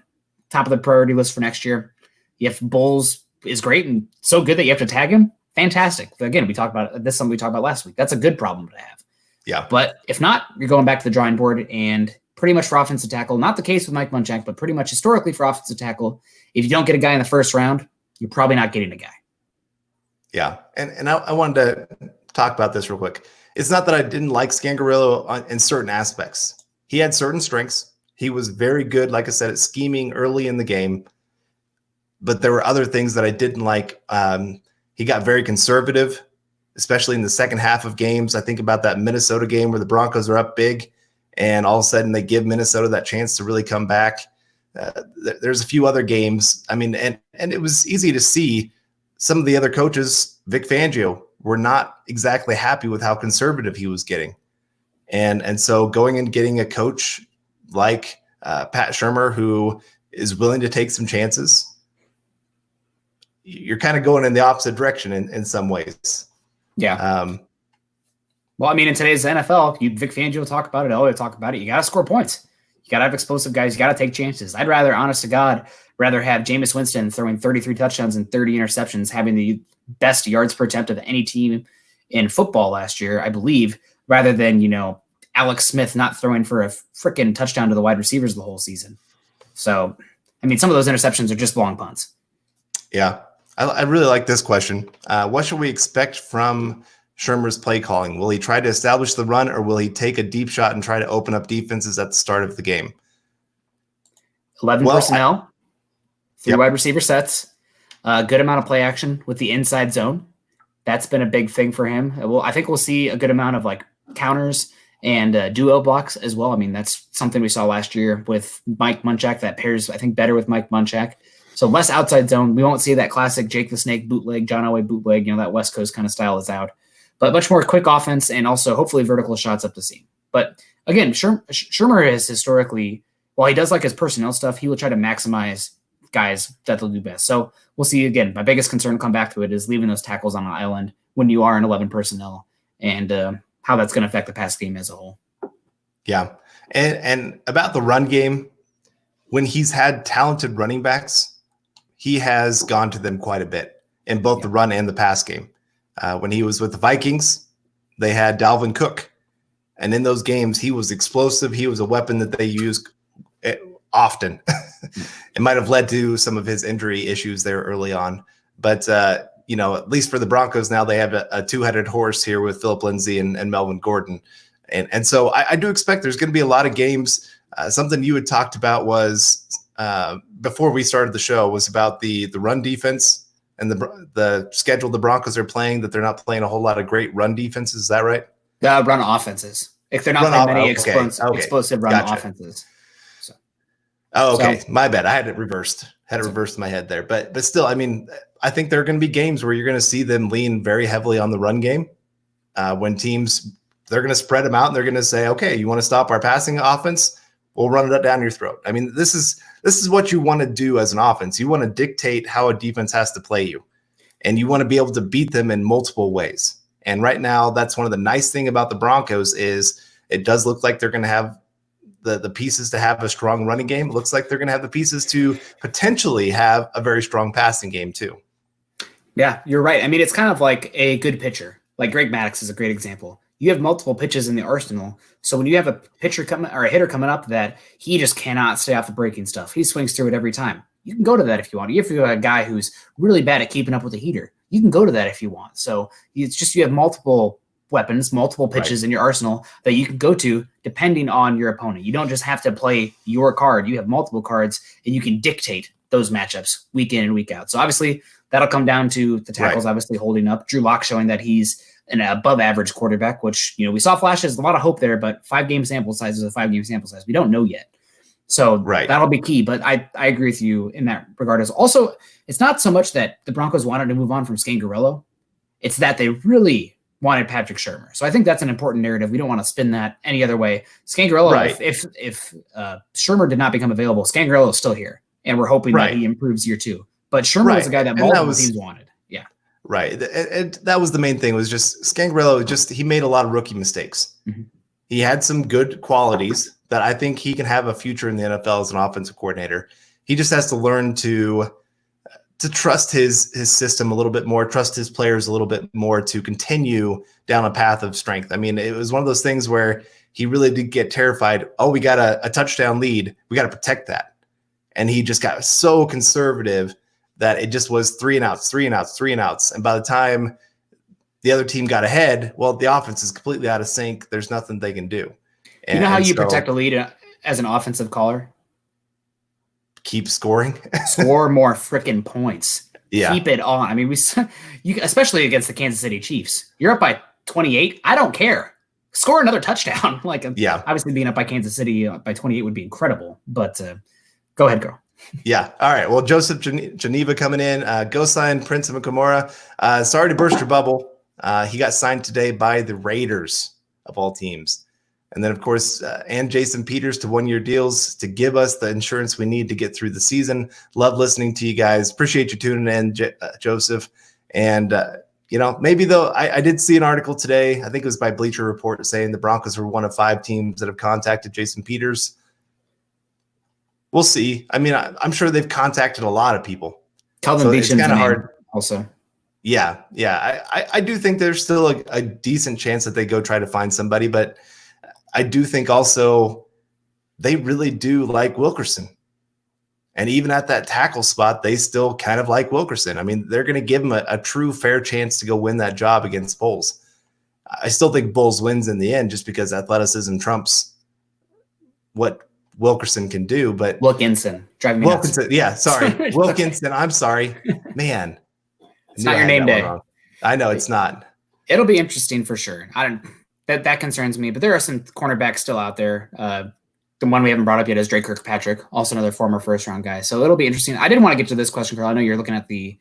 Top of the priority list for next year. If Bowles is great and so good that you have to tag him, fantastic. Again, we talked about this. Something we talked about last week. That's a good problem to have. Yeah. But if not, you're going back to the drawing board and pretty much for offensive tackle. Not the case with Mike Munchak, but pretty much historically for offensive tackle. If you don't get a guy in the first round, you're probably not getting a guy. Yeah, and I wanted to talk about this real quick. It's not that I didn't like Scangarello in certain aspects. He had certain strengths. He was very good, like I said, at scheming early in the game. But there were other things that I didn't like. He got very conservative, especially in the second half of games. I think about that Minnesota game where the Broncos are up big, and all of a sudden they give Minnesota that chance to really come back. There's a few other games. I mean, and it was easy to see some of the other coaches, Vic Fangio, were not exactly happy with how conservative he was getting. And so going and getting a coach like Pat Schirmer, who is willing to take some chances, you're kind of going in the opposite direction in some ways. Yeah. Well, I mean, in today's NFL, Vic Fangio will talk about it. Elliott will talk about it. You got to score points. You got to have explosive guys. You got to take chances. I'd rather, honest to God, have Jameis Winston throwing 33 touchdowns and 30 interceptions, having the best yards per attempt of any team in football last year, I believe, rather than, Alex Smith not throwing for a freaking touchdown to the wide receivers the whole season. So, I mean, some of those interceptions are just long punts. Yeah. I really like this question. What should we expect from Schirmer's play calling? Will he try to establish the run, or will he take a deep shot and try to open up defenses at the start of the game? 11 personnel, 3 wide receiver sets, a good amount of play action with the inside zone. That's been a big thing for him. I think we'll see a good amount of counters and duo blocks as well. I mean, that's something we saw last year with Mike Munchak that pairs, I think, better with Mike Munchak. So less outside zone. We won't see that classic Jake the Snake bootleg, John Elway bootleg, that West Coast kind of style is out. But much more quick offense and also hopefully vertical shots up the seam. But again, Schirmer is historically, while he does like his personnel stuff, he will try to maximize guys that they'll do best. So we'll see. Again, my biggest concern, come back to it, is leaving those tackles on an island when you are in 11 personnel and how that's going to affect the pass game as a whole. Yeah. And about the run game, when he's had talented running backs, he has gone to them quite a bit in both the run and the pass game. When he was with the Vikings, they had Dalvin Cook. And in those games, he was explosive. He was a weapon that they used often. It might have led to some of his injury issues there early on. But, at least for the Broncos now, they have a two-headed horse here with Phillip Lindsay and Melvin Gordon. And so I do expect there's going to be a lot of games. Something you had talked about was before we started the show was about the run defense and the schedule the Broncos are playing, that they're not playing a whole lot of great run defenses. Is that right? Run offenses. If they're not playing many explosive run offenses. So. Oh, okay. So, my bad. I had it reversed. Reversed in my head there. But still, I mean, I think there are going to be games where you're going to see them lean very heavily on the run game. When teams, they're going to spread them out and they're going to say, okay, you want to stop our passing offense? We'll run it down your throat. I mean, this is what you want to do as an offense. You want to dictate how a defense has to play you, and you want to be able to beat them in multiple ways. And right now, that's one of the nice thing about the Broncos is it does look like they're going to have the pieces to have a strong running game. It looks like they're going to have the pieces to potentially have a very strong passing game too. Yeah, you're right. I mean, it's kind of like a good pitcher. Like Greg Maddux is a great example. You have multiple pitches in the arsenal. So when you have a pitcher coming or a hitter coming up that he just cannot stay off the breaking stuff, he swings through it every time. You can go to that if you want. If you're a guy who's really bad at keeping up with the heater, you can go to that if you want. So it's just you have multiple weapons, multiple pitches in your arsenal that you can go to depending on your opponent. You don't just have to play your card. You have multiple cards and you can dictate those matchups week in and week out. So obviously that'll come down to the tackles obviously holding up. Drew Lock showing that he's an above average quarterback, which, we saw flashes, a lot of hope there, but 5-game sample size is a 5-game sample size. We don't know yet. So that'll be key. But I agree with you in that regard. As also, it's not so much that the Broncos wanted to move on from Scangarello. It's that they really wanted Patrick Schirmer. So I think that's an important narrative. We don't want to spin that any other way. Scangarello, if Schirmer did not become available, Scangarello is still here. And we're hoping that he improves year 2. But Schirmer was a guy that multiple teams wanted. Yeah. Right. And that was the main thing, was just Scangarello, he made a lot of rookie mistakes. Mm-hmm. He had some good qualities that I think he can have a future in the NFL as an offensive coordinator. He just has to learn to trust his system a little bit more, trust his players a little bit more to continue down a path of strength. I mean, it was one of those things where he really did get terrified. Oh, we got a touchdown lead. We got to protect that. And he just got so conservative that it just was 3 and outs. And by the time the other team got ahead, well, the offense is completely out of sync. There's nothing they can do. You know how you protect a lead as an offensive caller? Keep scoring. Score more freaking points. Yeah. Keep it on. I mean, especially against the Kansas City Chiefs. You're up by 28. I don't care. Score another touchdown. Obviously being up by Kansas City by 28 would be incredible. But go ahead, girl. Yeah. All right. Well, Joseph Geneva coming in. Go sign Prince of Kimura. Sorry to burst your bubble. He got signed today by the Raiders of all teams. And then, of course, and Jason Peters to 1-year deals to give us the insurance we need to get through the season. Love listening to you guys. Appreciate you tuning in, Joseph. And, maybe though, I did see an article today, I think it was by Bleacher Report, saying the Broncos were one of 5 teams that have contacted Jason Peters. We'll see. I mean, I'm sure they've contacted a lot of people. Calvin Beecham's kind of hard also. Yeah. I do think there's still a decent chance that they go try to find somebody, but I do think also they really do like Wilkerson. And even at that tackle spot, they still kind of like Wilkerson. I mean, they're going to give him a true fair chance to go win that job against Bulls. I still think Bulls wins in the end just because athleticism trumps what Wilkerson can do. But Wilkinson. Driving me nuts. Yeah, sorry. Wilkinson, I'm sorry. Man. It's not your name day. I know it's not. It'll be interesting for sure. That concerns me, but there are some cornerbacks still out there. The one we haven't brought up yet is Dre Kirkpatrick, also another former first-round guy. So it'll be interesting. I didn't want to get to this question, Carl. I know you're looking at the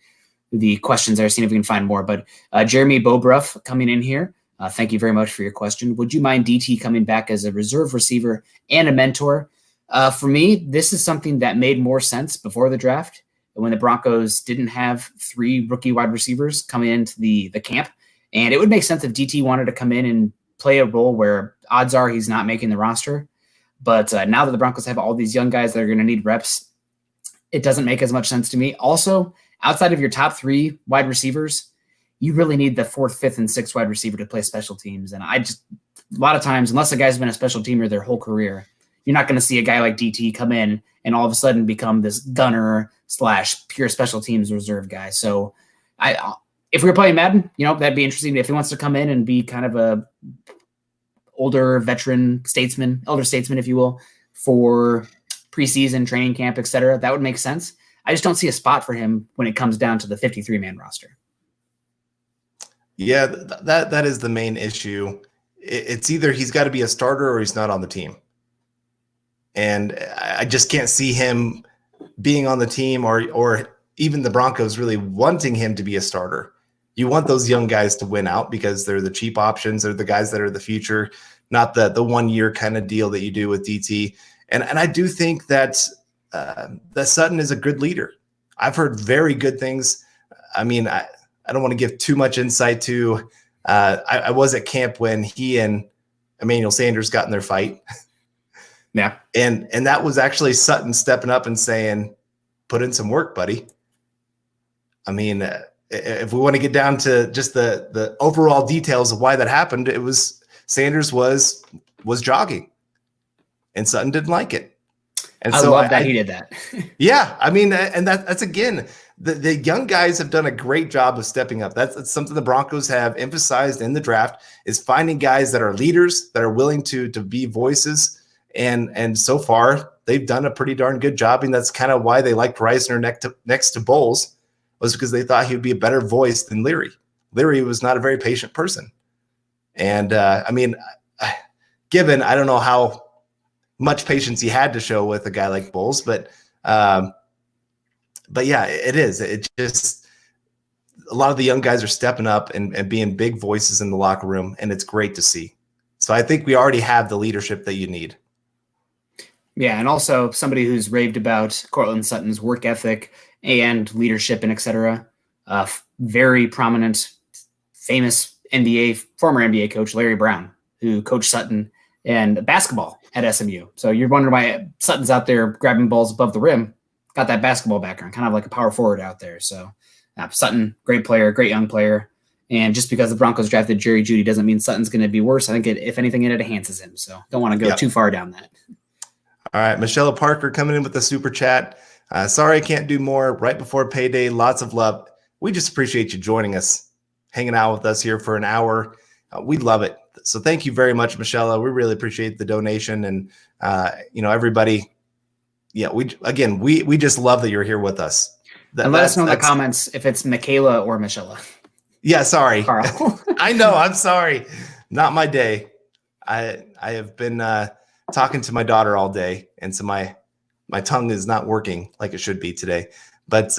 questions there, seeing if we can find more. But Jeremy Bobruff coming in here. Thank you very much for your question. Would you mind DT coming back as a reserve receiver and a mentor? For me, this is something that made more sense before the draft when the Broncos didn't have 3 rookie wide receivers coming into the camp. And it would make sense if DT wanted to come in and play a role where odds are he's not making the roster. But now that the Broncos have all these young guys that are going to need reps, it doesn't make as much sense to me. Also, outside of your top 3 wide receivers, you really need the 4th, 5th, and 6th wide receiver to play special teams. And a lot of times, unless a guy's been a special teamer their whole career, you're not going to see a guy like DT come in and all of a sudden become this gunner / pure special teams reserve guy. So if we were playing Madden, that'd be interesting. If he wants to come in and be kind of a older veteran elder statesman, if you will, for preseason training camp, et cetera, that would make sense. I just don't see a spot for him when it comes down to the 53-man roster. Yeah, that is the main issue. It's either he's got to be a starter or he's not on the team. And I just can't see him being on the team or even the Broncos really wanting him to be a starter. You want those young guys to win out because they're the cheap options. They're the guys that are the future, not the 1-year kind of deal that you do with DT. And I do think that Sutton is a good leader. I've heard very good things. I mean, I don't want to give too much insight to I was at camp when he and Emmanuel Sanders got in their fight. Yeah. And that was actually Sutton stepping up and saying, put in some work, buddy. I mean, if we want to get down to just the overall details of why that happened, it was Sanders was jogging, and Sutton didn't like it. And I love that he did that. Yeah, I mean, and that's again, the young guys have done a great job of stepping up. That's something the Broncos have emphasized in the draft, is finding guys that are leaders, that are willing to be voices. And so far, they've done a pretty darn good job. And that's kind of why they liked Reisner next to Bowles, was because they thought he would be a better voice than Leary. Leary was not a very patient person. And I mean, given, I don't know how much patience he had to show with a guy like Bowles, but yeah, it is. It just, a lot of the young guys are stepping up and being big voices in the locker room, and it's great to see. So I think we already have the leadership that you need. Yeah, and also somebody who's raved about Cortland Sutton's work ethic and leadership and et cetera. Very prominent, famous former NBA coach, Larry Brown, who coached Sutton and basketball at SMU. So you're wondering why Sutton's out there grabbing balls above the rim. Got that basketball background, kind of like a power forward out there. So Sutton, great player, great young player. And just because the Broncos drafted Jerry Jeudy doesn't mean Sutton's going to be worse. I think if anything, it enhances him. So don't want to go too far down that. All right, Michelle Parker coming in with the super chat. Sorry I can't do more right before payday. Lots of love. We just appreciate you joining us, hanging out with us here for an hour. We love it. So thank you very much, Michelle. We really appreciate the donation, and everybody. Yeah, we just love that you're here with us. And let us know in the comments if it's Michaela or Michelle. Yeah, sorry, Carl. I know. I'm sorry. Not my day. I have been talking to my daughter all day, and so my tongue is not working like it should be today. But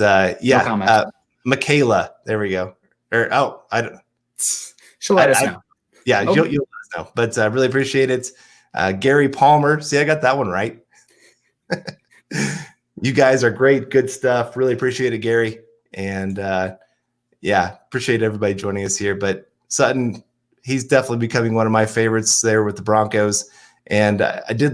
Michaela, there we go. I don't. She'll let us know. Yeah, you'll let us know. But I really appreciate it. Gary Palmer. See, I got that one right. You guys are great. Good stuff. Really appreciate it, Gary. And appreciate everybody joining us here. But Sutton, he's definitely becoming one of my favorites there with the Broncos. And I wanted to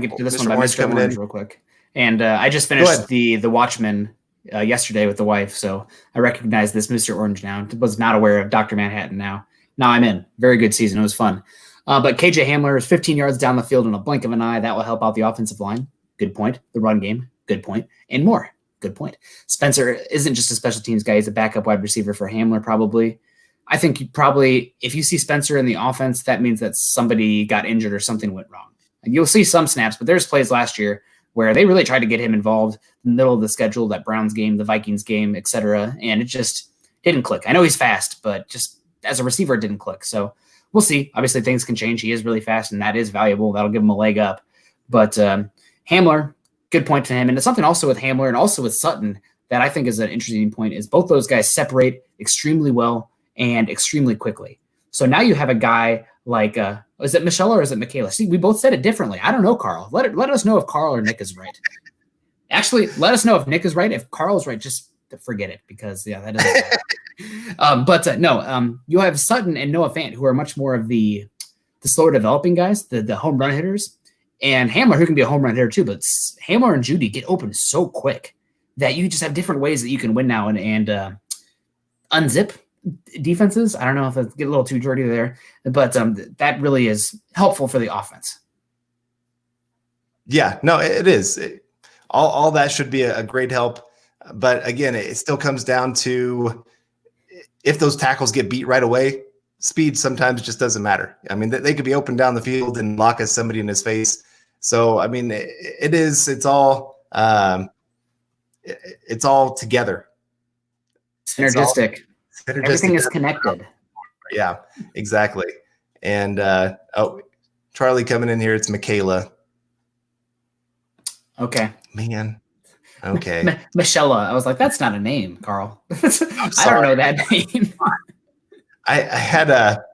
get to this one by Mr. Orange real quick. And I just finished the Watchmen yesterday with the wife, so I recognize this Mr. Orange now. Was not aware of Dr. Manhattan now. Now I'm in. Very good season. It was fun. But KJ Hamler is 15 yards down the field in a blink of an eye. That will help out the offensive line. Good point. The run game. Good point. And more. Good point. Spencer isn't just a special teams guy. He's a backup wide receiver for Hamler, probably. I think if you see Spencer in the offense, that means that somebody got injured or something went wrong. And you'll see some snaps, but there's plays last year where they really tried to get him involved in the middle of the schedule, that Browns game, the Vikings game, et cetera, and it just didn't click. I know he's fast, but just as a receiver, it didn't click. So we'll see. Obviously, things can change. He is really fast, and that is valuable. That'll give him a leg up. But Hamler, good point to him. And it's something also with Hamler and also with Sutton that I think is an interesting point is both those guys separate extremely well and extremely quickly. So now you have a guy like, is it Michelle or is it Michaela? See, we both said it differently. I don't know, Carl. Let us know if Carl or Nick is right. Actually, let us know if Nick is right. If Carl is right, just forget it because, that doesn't matter. You have Sutton and Noah Fant, who are much more of the slower developing guys, the home run hitters, and Hamler, who can be a home run hitter too. But Hamler and Jeudy get open so quick that you just have different ways that you can win now and unzip defenses. I don't know if I get a little too dirty there, but that really is helpful for the offense. Yeah, no, it is. All that should be a great help. But again, it still comes down to if those tackles get beat right away, speed sometimes just doesn't matter. I mean, they could be open down the field and lock somebody in his face. So, I mean, it's all together. Synergistic. Everything is connected. Yeah, exactly. And Charlie coming in here. It's Michaela. Okay. Man. Okay. Michelle. I was like, that's not a name, Carl. I don't know that name. I had a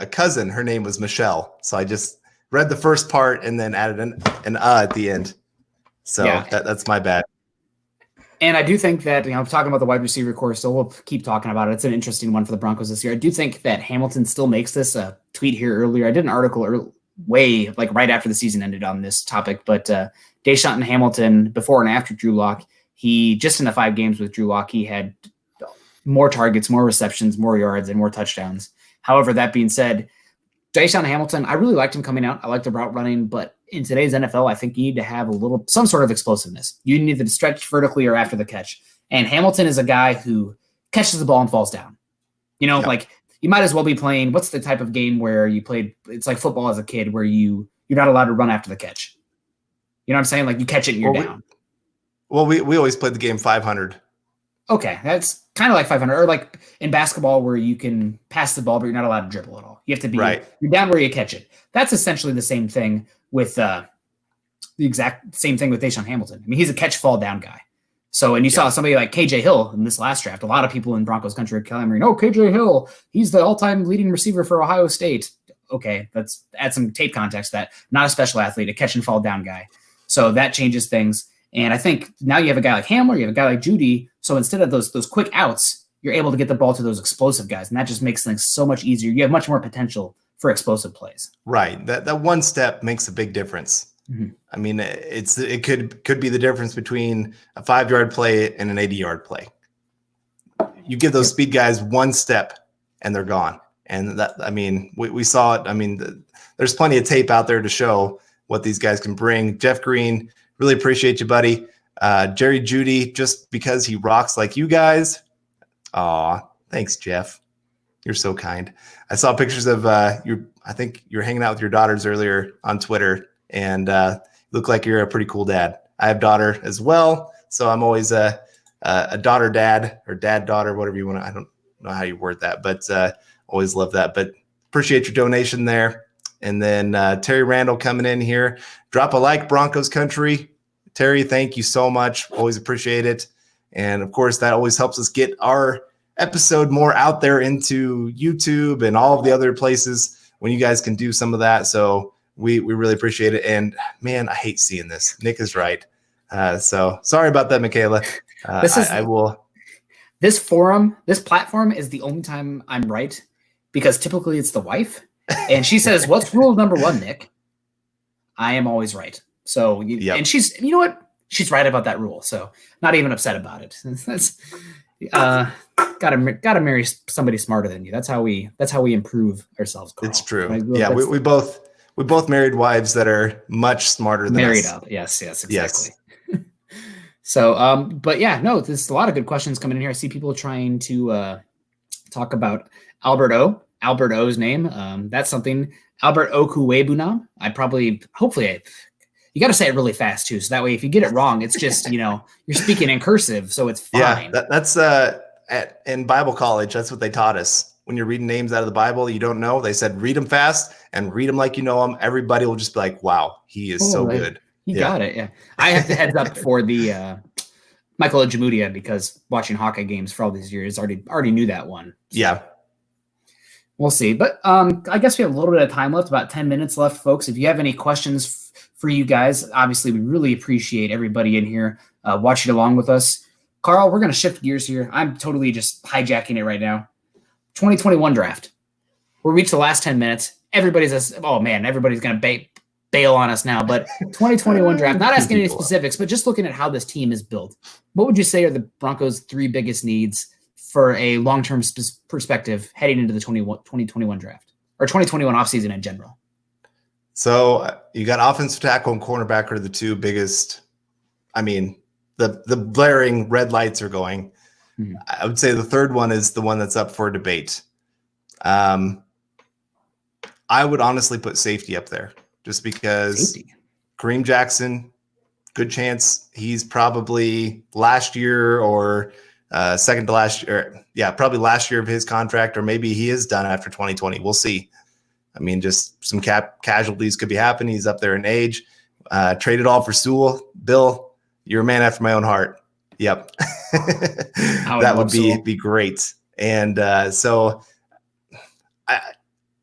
cousin. Her name was Michelle. So I just read the first part and then added an at the end. So that's my bad. And I do think that, I'm talking about the wide receiver core, so we'll keep talking about it. It's an interesting one for the Broncos this year. I do think that Hamilton still makes this. A tweet here earlier. I did an article right after the season ended on this topic, but Deshaun Hamilton, before and after Drew Lock, He just in the 5 games with Drew Lock, he had more targets, more receptions, more yards, and more touchdowns. However, that being said, Dawson Hamilton, I really liked him coming out. I liked the route running, but in today's NFL, I think you need to have some sort of explosiveness. You need to stretch vertically or after the catch. And Hamilton is a guy who catches the ball and falls down. Like you might as well be playing. What's the type of game where you played? It's like football as a kid where you're not allowed to run after the catch. You know what I'm saying? Like you catch it and you're down. We always played the game 500. Okay, that's kind of like 500, or like in basketball where you can pass the ball, but you're not allowed to dribble at all. You have to be You're down where you catch it. That's essentially the same thing with the exact same thing with Dawson Hamilton. I mean, he's a catch fall down guy. So, and you saw somebody like KJ Hill in this last draft. A lot of people in Broncos country are clamoring, "Oh, KJ Hill, he's the all-time leading receiver for Ohio State." Okay, let's add some tape context to that. Not a special athlete, a catch and fall down guy. So that changes things. And I think now you have a guy like Hamler, you have a guy like Judy. So instead of those quick outs, you're able to get the ball to those explosive guys, and that just makes things so much easier. You have much more potential for explosive plays. Right. That one step makes a big difference. Mm-hmm. I mean, it could be the difference between a 5-yard play and an 80-yard play. You give those speed guys one step, and they're gone. And that, I mean, we saw it. I mean, there's plenty of tape out there to show what these guys can bring. Jeff Green, really appreciate you, buddy. Jerry Judy, just because he rocks like you guys. Aw, thanks, Jeff. You're so kind. I saw pictures of I think you were hanging out with your daughters earlier on Twitter, and look like you're a pretty cool dad. I have a daughter as well, so I'm always a daughter dad or dad daughter, whatever you want to. I don't know how you word that, but always love that. But appreciate your donation there. And then Terry Randall coming in here. Drop a like, Broncos country. Terry, thank you so much. Always appreciate it. And of course, that always helps us get our episode more out there into YouTube and all of the other places when you guys can do some of that. So we really appreciate it. And man, I hate seeing this. Nick is right. So sorry about that, Michaela. This forum, this platform is the only time I'm right, because typically it's the wife. And she says, "What's rule number 1, Nick?" I am always right. So, and she's, you know what? She's right about that rule. So not even upset about it. That's gotta marry somebody smarter than you. That's how we improve ourselves, Carl. It's true. Right? Yeah. We both married wives that are much smarter than married us. up. Yes, exactly. Yes. So, but yeah, no, there's a lot of good questions coming in here. I see people trying to talk about Albert O's name. That's something. Albert Okuwebunam. Hopefully, you got to say it really fast too. So that way, if you get it wrong, it's just, you're speaking in cursive. So it's fine. Yeah, that's in Bible college. That's what they taught us. When you're reading names out of the Bible, you don't know. They said, read them fast and read them like you know them. Everybody will just be like, wow, he is so good. You got it. Yeah. I have the heads up for the Michael Ojemudia, because watching Hawkeye games for all these years, already knew that one. So. Yeah. We'll see. But I guess we have a little bit of time left, about 10 minutes left, folks. If you have any questions for you guys, obviously we really appreciate everybody in here watching along with us. Carl, we're going to shift gears here. I'm totally just hijacking it right now. 2021 draft. We'll reach the last 10 minutes. Everybody's going to bail on us now. But 2021 draft, not asking any specifics, but just looking at how this team is built. What would you say are the Broncos' 3 biggest needs for a long-term perspective heading into the 2021 draft, or 2021 offseason in general? So you got offensive tackle and cornerback are the 2 biggest. I mean, the blaring red lights are going. Mm-hmm. I would say the third one is the one that's up for debate. I would honestly put safety up there, just because Kareem Jackson, good chance he's probably last year or second to last year. Yeah, probably last year of his contract, or maybe he is done after 2020. We'll see. I mean, just some casualties could be happening. He's up there in age. Traded all for Sewell. Bill, you're a man after my own heart. Yep. That would be great. And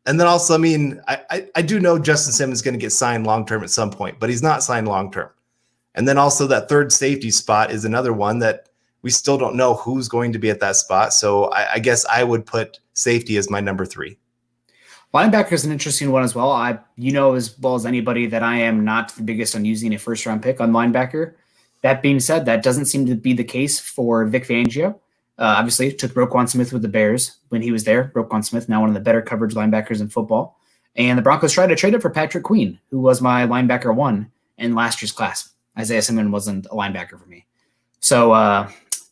and then also, I mean, I do know Justin Simmons is going to get signed long-term at some point, but he's not signed long-term. And then also that third safety spot is another one that we still don't know who's going to be at that spot. So I guess I would put safety as my number 3. Linebacker is an interesting one as well. You know as well as anybody that I am not the biggest on using a first-round pick on linebacker. That being said, that doesn't seem to be the case for Vic Fangio. Obviously, took Roquan Smith with the Bears when he was there. Roquan Smith, now one of the better coverage linebackers in football. And the Broncos tried to trade it for Patrick Queen, who was my linebacker 1 in last year's class. Isaiah Simmons wasn't a linebacker for me. So,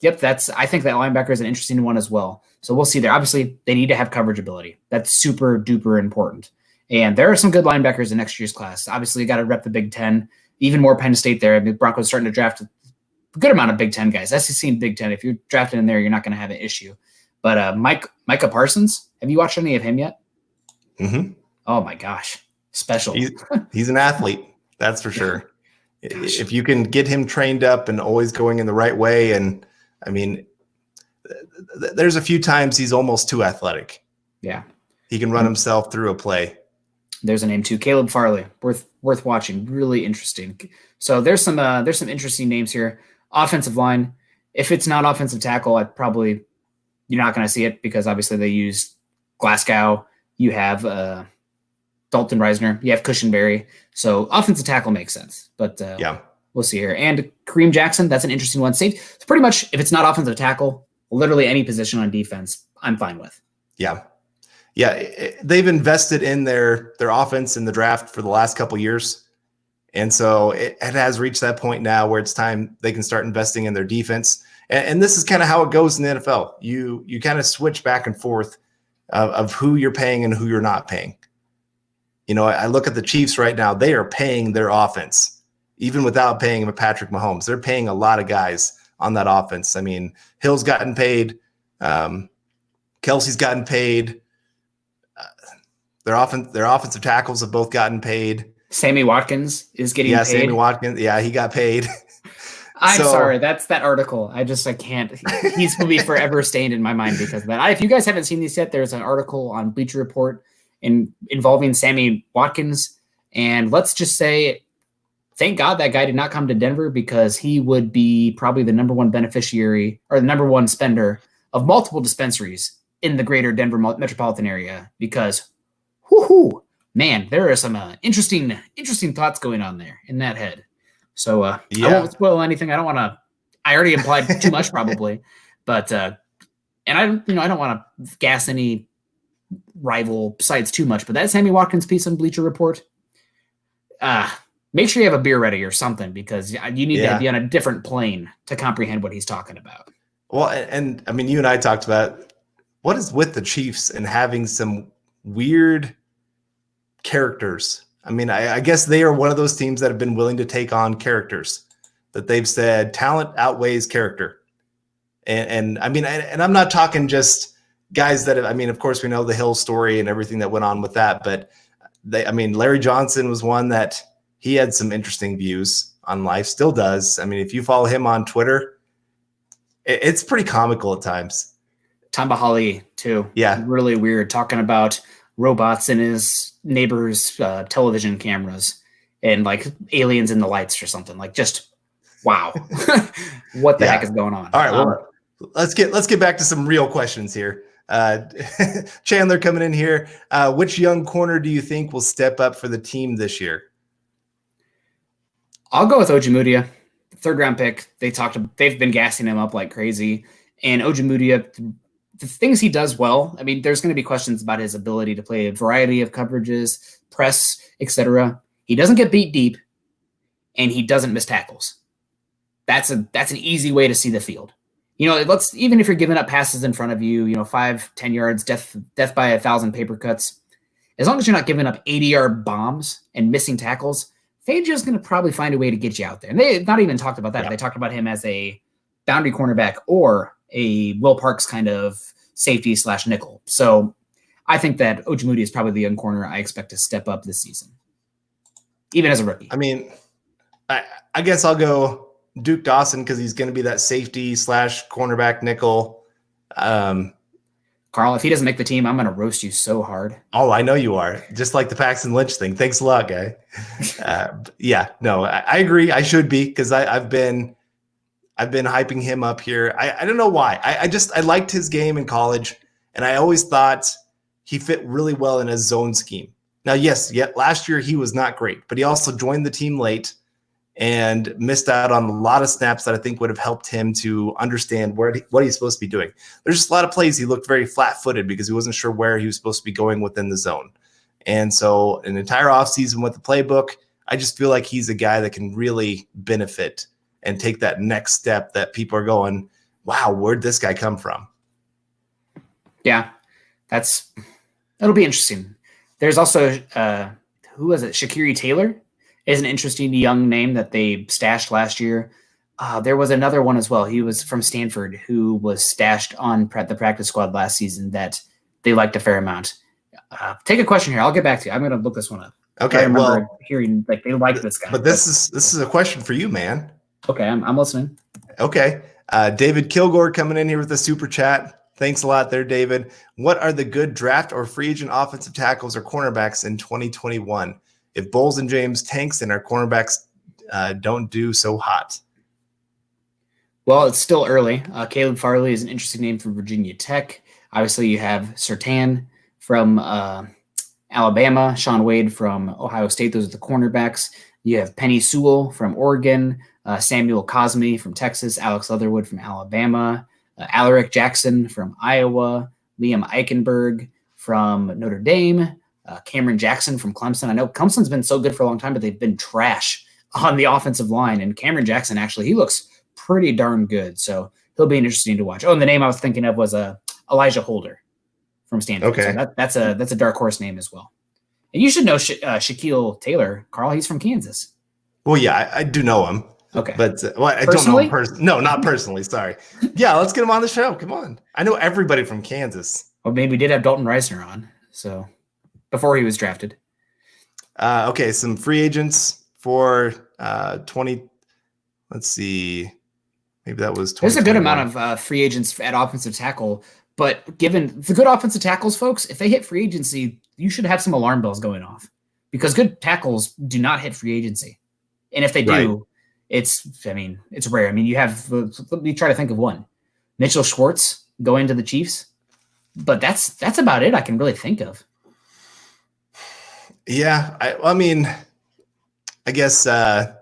yep, I think that linebacker is an interesting one as well. So we'll see there. Obviously, they need to have coverage ability. That's super duper important. And there are some good linebackers in next year's class. Obviously, you got to rep the Big Ten. Even more Penn State there. The Broncos starting to draft a good amount of Big Ten guys. SEC and Big Ten. If you're drafted in there, you're not going to have an issue. But Micah Parsons, have you watched any of him yet? Mm-hmm. Oh my gosh, special. He's an athlete, that's for sure. If you can get him trained up and always going in the right way, and I mean, there's a few times he's almost too athletic. Yeah, he can run himself through a play. There's a name too, Caleb Farley, worth watching. Really interesting. So there's some interesting names here. Offensive line. If it's not offensive tackle, you're not going to see it because obviously they use Glasgow. You have Dalton Reisner. You have Cushenberry. So offensive tackle makes sense. But yeah, we'll see here. And Kareem Jackson, that's an interesting one. Safe. It's pretty much, if it's not offensive tackle, literally any position on defense, I'm fine with. Yeah. Yeah, they've invested in their offense in the draft for the last couple of years. And so it has reached that point now where it's time they can start investing in their defense. And this is kind of how it goes in the NFL. You kind of switch back and forth of who you're paying and who you're not paying. You know, I look at the Chiefs right now. They are paying their offense, even without paying him Patrick Mahomes. They're paying a lot of guys on that offense. I mean, Hill's gotten paid. Kelsey's gotten paid. Their offensive tackles have both gotten paid. Sammy Watkins is getting paid. Yeah, Sammy Watkins. Yeah, he got paid. I'm sorry. That's that article. I can't. He's going to be forever stained in my mind because of that. If you guys haven't seen these yet, there's an article on Bleacher Report involving Sammy Watkins. And let's just say, thank God that guy did not come to Denver because he would be probably the number one beneficiary or the number one spender of multiple dispensaries in the greater Denver metropolitan area because whoo, man, there are some interesting thoughts going on there in that head. So I won't spoil anything. I already implied too much probably, but and I don't want to gas any rival sites too much, but that Sammy Watkins piece on Bleacher Report, make sure you have a beer ready or something because you need to be on a different plane to comprehend what he's talking about. Well, and I mean, you and I talked about what is with the Chiefs and having some weird characters. I mean, I guess they are one of those teams that have been willing to take on characters that they've said talent outweighs character. And I mean, and I'm not talking just guys that, I mean, of course we know the Hill story and everything that went on with that, but Larry Johnson was one that he had some interesting views on life, still does. I mean, if you follow him on Twitter, it's pretty comical at times. Tom Bahali too. Yeah. Really weird talking about robots in his neighbor's television cameras and like aliens in the lights or something. Like just wow. What the heck is going on? All right, well, let's get back to some real questions here. Chandler coming in here. Which young corner do you think will step up for the team this year? I'll go with Ojemudia, third round pick. They've been gassing him up like crazy. And Ojemudia, the things he does well, I mean, there's going to be questions about his ability to play a variety of coverages, press, etc. He doesn't get beat deep, and he doesn't miss tackles. That's an easy way to see the field. Even if you're giving up passes in front of you, 5-10 yards, death by 1,000 paper cuts, as long as you're not giving up 80-yard bombs and missing tackles, Fangio's going to probably find a way to get you out there. And they not even talked about that. Yeah. They talked about him as a boundary cornerback or a Will Parks kind of safety / nickel. So I think that Ojemudia is probably the young corner I expect to step up this season, even as a rookie. I mean, I guess I'll go Duke Dawson because he's going to be that safety / cornerback nickel. Carl, if he doesn't make the team, I'm going to roast you so hard. Oh, I know you are. Just like the Paxton Lynch thing. Thanks a lot, guy. I agree. I should be because I've been hyping him up here. I don't know why. I liked his game in college, and I always thought he fit really well in a zone scheme. Now, last year he was not great, but he also joined the team late, and missed out on a lot of snaps that I think would have helped him to understand what he's supposed to be doing. There's just a lot of plays he looked very flat-footed because he wasn't sure where he was supposed to be going within the zone. And so an entire offseason with the playbook, I just feel like he's a guy that can really benefit and take that next step that people are going, wow, where'd this guy come from? Yeah, that'll be interesting. There's also, who was it? Shaqiri Taylor is an interesting young name that they stashed last year. There was another one as well. He was from Stanford who was stashed on the practice squad last season that they liked a fair amount. Take a question here. I'll get back to you. I'm going to look this one up. Okay. I remember hearing like they like this guy. But this is a question for you, man. Okay, I'm listening. Okay. David Kilgore coming in here with a super chat. Thanks a lot there, David. What are the good draft or free agent offensive tackles or cornerbacks in 2021? If Bowles and James tanks and our cornerbacks don't do so hot. Well, it's still early. Caleb Farley is an interesting name from Virginia Tech. Obviously, you have Surtain from Alabama, Sean Wade from Ohio State. Those are the cornerbacks. You have Penny Sewell from Oregon, Samuel Cosme from Texas, Alex Leatherwood from Alabama, Alaric Jackson from Iowa, Liam Eichenberg from Notre Dame, Cameron Jackson from Clemson. I know Clemson's been so good for a long time, but they've been trash on the offensive line. And Cameron Jackson, actually, he looks pretty darn good. So he'll be interesting to watch. Oh, and the name I was thinking of was Elijah Holder from Stanford. Okay. So that's a dark horse name as well. And you should know Shaquille Taylor, Carl. He's from Kansas. Well, yeah, I do know him. Okay. But I don't know him personally. No, not personally. Sorry. Yeah, let's get him on the show. Come on. I know everybody from Kansas. Well, maybe we did have Dalton Reisner on. So before he was drafted. Okay, some free agents for 20. Let's see. Maybe that was 20. There's a good amount of free agents at offensive tackle. But given the good offensive tackles, folks, if they hit free agency, you should have some alarm bells going off because good tackles do not hit free agency. And if they do, it's rare. I mean, you have, let me try to think of one. Mitchell Schwartz going to the Chiefs. But that's about it I can really think of. Yeah. I guess the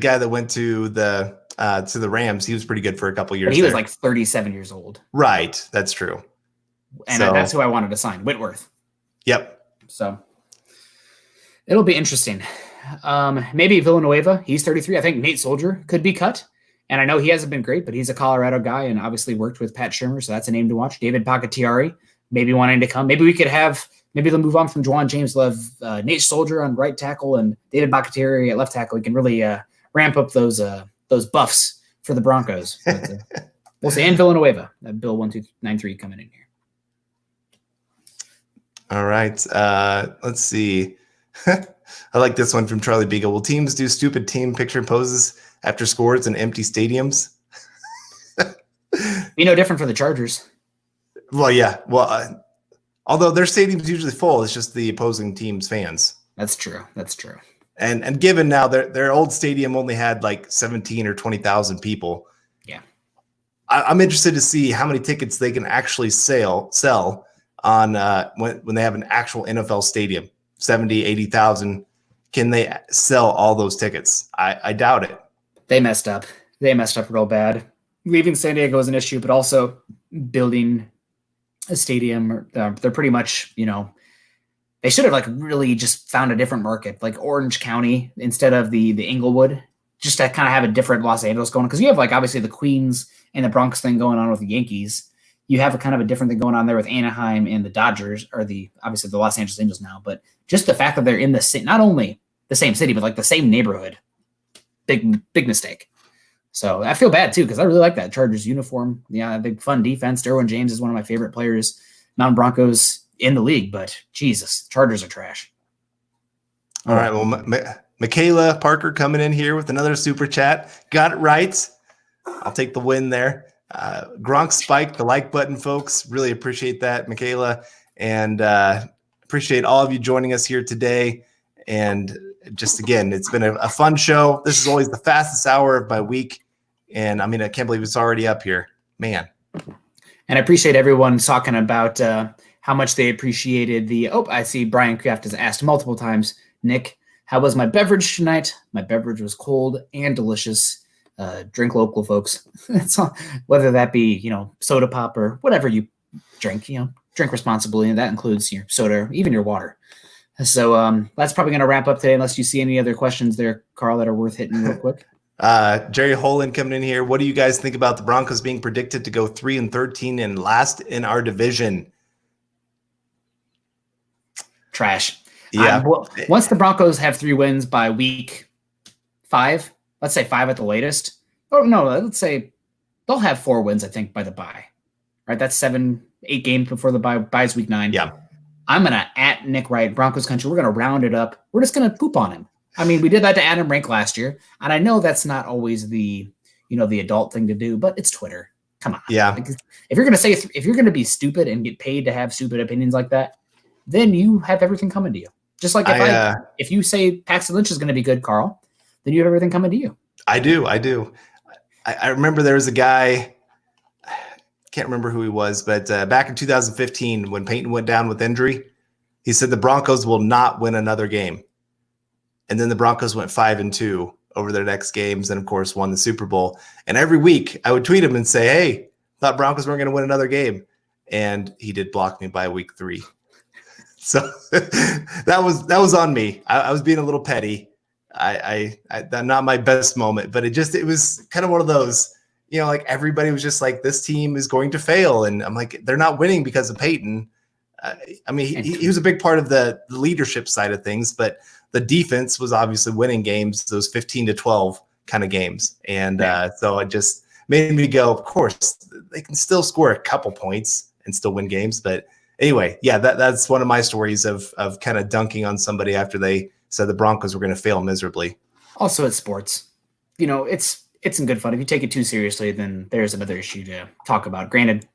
guy that went to the Rams, he was pretty good for a couple years. But he was like 37 years old. Right. That's true. And that's who I wanted to sign, Whitworth. Yep. So it'll be interesting. Maybe Villanueva. He's 33. I think Nate Soldier could be cut. And I know he hasn't been great, but he's a Colorado guy and obviously worked with Pat Schirmer. So that's a name to watch. David Pacatiari, maybe wanting to come. Maybe they'll move on from Juwan James Love, Nate Soldier on right tackle and David Pacatiari at left tackle. He can really ramp up those buffs for the Broncos. But, we'll see. And Villanueva, Bill 1293 coming in here. All right. Let's see. I like this one from Charlie Beagle. Will teams do stupid team picture poses after scores in empty stadiums? Be no different for the Chargers. Well, yeah. Well, although their stadium's usually full, it's just the opposing team's fans. That's true. And given now their old stadium only had like 17 or 20,000 people. Yeah. I'm interested to see how many tickets they can actually sell on when they have an actual NFL stadium, 70, 80,000. Can they sell all those tickets? I doubt it. They messed up. Real bad. Leaving San Diego was an issue, but also building a stadium. They're pretty much, they should have like really just found a different market, like Orange County instead of the Inglewood, just to kind of have a different Los Angeles going. Because you have like obviously the Queens and the Bronx thing going on with the Yankees. You have a kind of a different thing going on there with Anaheim and the Dodgers, or obviously the Los Angeles Angels now. But just the fact that they're in not only the same city, but like the same neighborhood, big mistake. So I feel bad too because I really like that Chargers uniform. Yeah, big fun defense. Derwin James is one of my favorite players. Non-Broncos in the league, but Jesus, Chargers are trash. All right, well, Michaela Parker coming in here with another super chat. Got it right. I'll take the win there. Gronk spiked the like button, folks. Really appreciate that, Michaela, and appreciate all of you joining us here today. And just again, it's been a fun show. This is always the fastest hour of my week, and I can't believe it's already up here, man. And I appreciate everyone talking about how much they appreciated I see Brian Kraft has asked multiple times, Nick, How was my beverage tonight? My beverage was cold and delicious. Drink local, folks. Whether that be, soda pop or whatever you drink, drink responsibly. And that includes your soda, even your water. So that's probably going to wrap up today, unless you see any other questions there, Carl, that are worth hitting real quick. Jerry Holland coming in here. What do you guys think about the Broncos being predicted to go 3-13 and last in our division? Trash. Yeah. Once the Broncos have 3 wins by week 5, let's say 5 at the latest. Oh no, let's say they'll have 4 wins, I think, by the bye. Right? That's 7-8 games before the bye's week 9. Yeah. I'm gonna at Nick Wright, Broncos country. We're gonna round it up. We're just gonna poop on him. I mean, we did that to Adam Rank last year, and I know that's not always the adult thing to do, but it's Twitter. Come on. Yeah. Like, if you're gonna be stupid and get paid to have stupid opinions like that, then you have everything coming to you. Just like if you say Paxton Lynch is going to be good, Carl, then you have everything coming to you. I do. I remember there was a guy, can't remember who he was, but back in 2015 when Peyton went down with injury, he said the Broncos will not win another game. And then the Broncos went 5-2 over their next games and, of course, won the Super Bowl. And every week I would tweet him and say, hey, thought Broncos weren't going to win another game. And he did block me by week 3. So that was on me. I was being a little petty. I not my best moment, but it was kind of one of those, like everybody was just like, this team is going to fail. And I'm like, they're not winning because of Peyton. I mean, he was a big part of the leadership side of things, but the defense was obviously winning games, those 15-12 kind of games. And so it just made me go, of course, they can still score a couple points and still win games. But anyway, yeah, that's one of my stories of kind of dunking on somebody after they said the Broncos were going to fail miserably. Also, it's sports. It's in good fun. If you take it too seriously, then there's another issue to talk about. Granted,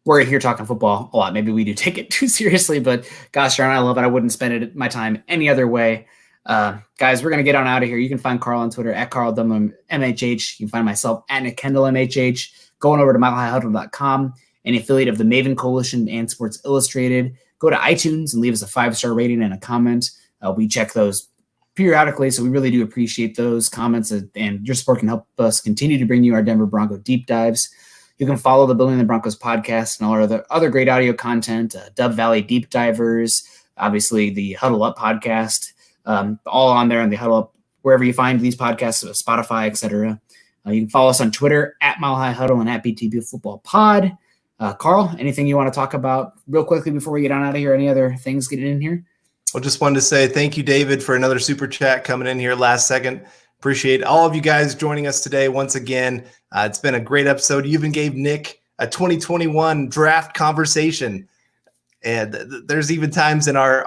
we're here talking football a lot. Maybe we do take it too seriously, but gosh darn, I love it. I wouldn't spend my time any other way. Guys, we're going to get on out of here. You can find Carl on Twitter at Carl Dumler MHH. You can find myself at Nick Kendell MHH. Going over to milehighhuddle.com, an affiliate of the Maven Coalition and Sports Illustrated. Go to iTunes and leave us a 5-star rating and a comment. We check those periodically, so we really do appreciate those comments, and your support can help us continue to bring you our Denver Bronco deep dives. You can follow the Building the Broncos podcast and all our other great audio content, Dove Valley Deep Divers, obviously the Huddle Up podcast, all on there on the Huddle Up, wherever you find these podcasts, Spotify, etc. You can follow us on Twitter at Mile High Huddle and at BTB Football Pod. Carl, anything you want to talk about real quickly before we get on out of here? Any other things getting in here? Well, just wanted to say thank you, David, for another super chat coming in here last second. Appreciate all of you guys joining us today once again. It's been a great episode. You even gave Nick a 2021 draft conversation. And there's even times in our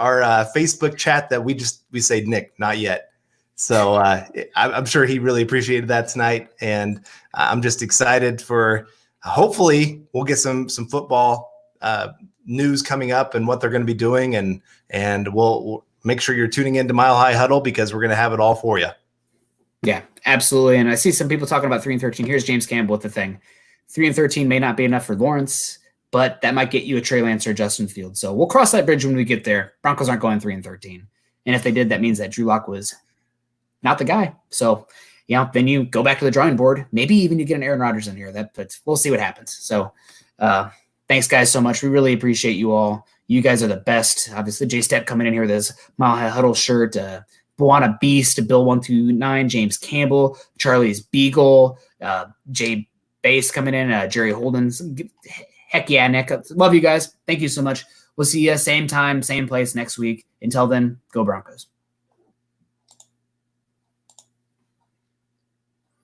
Facebook chat that we say, Nick, not yet. So I'm sure he really appreciated that tonight. And I'm just excited for hopefully we'll get some football news coming up and what they're going to be doing. And we'll make sure you're tuning into Mile High Huddle because we're going to have it all for you. Yeah, absolutely. And I see some people talking about 3-13. Here's James Campbell with the thing. 3-13 may not be enough for Lawrence, but that might get you a Trey Lance or Justin Fields. So we'll cross that bridge when we get there. Broncos aren't going 3-13. And if they did, that means that Drew Lock was not the guy. So, then you go back to the drawing board. Maybe even you get an Aaron Rodgers in here. But we'll see what happens. So thanks, guys, so much. We really appreciate you all. You guys are the best. Obviously, Jay Stepp coming in here with his Mile High Huddle shirt. Buana Beast, Bill 129, James Campbell, Charlie's Beagle, Jay Bass coming in, Jerry Holden. Heck yeah, Nick. Love you guys. Thank you so much. We'll see you same time, same place next week. Until then, go Broncos.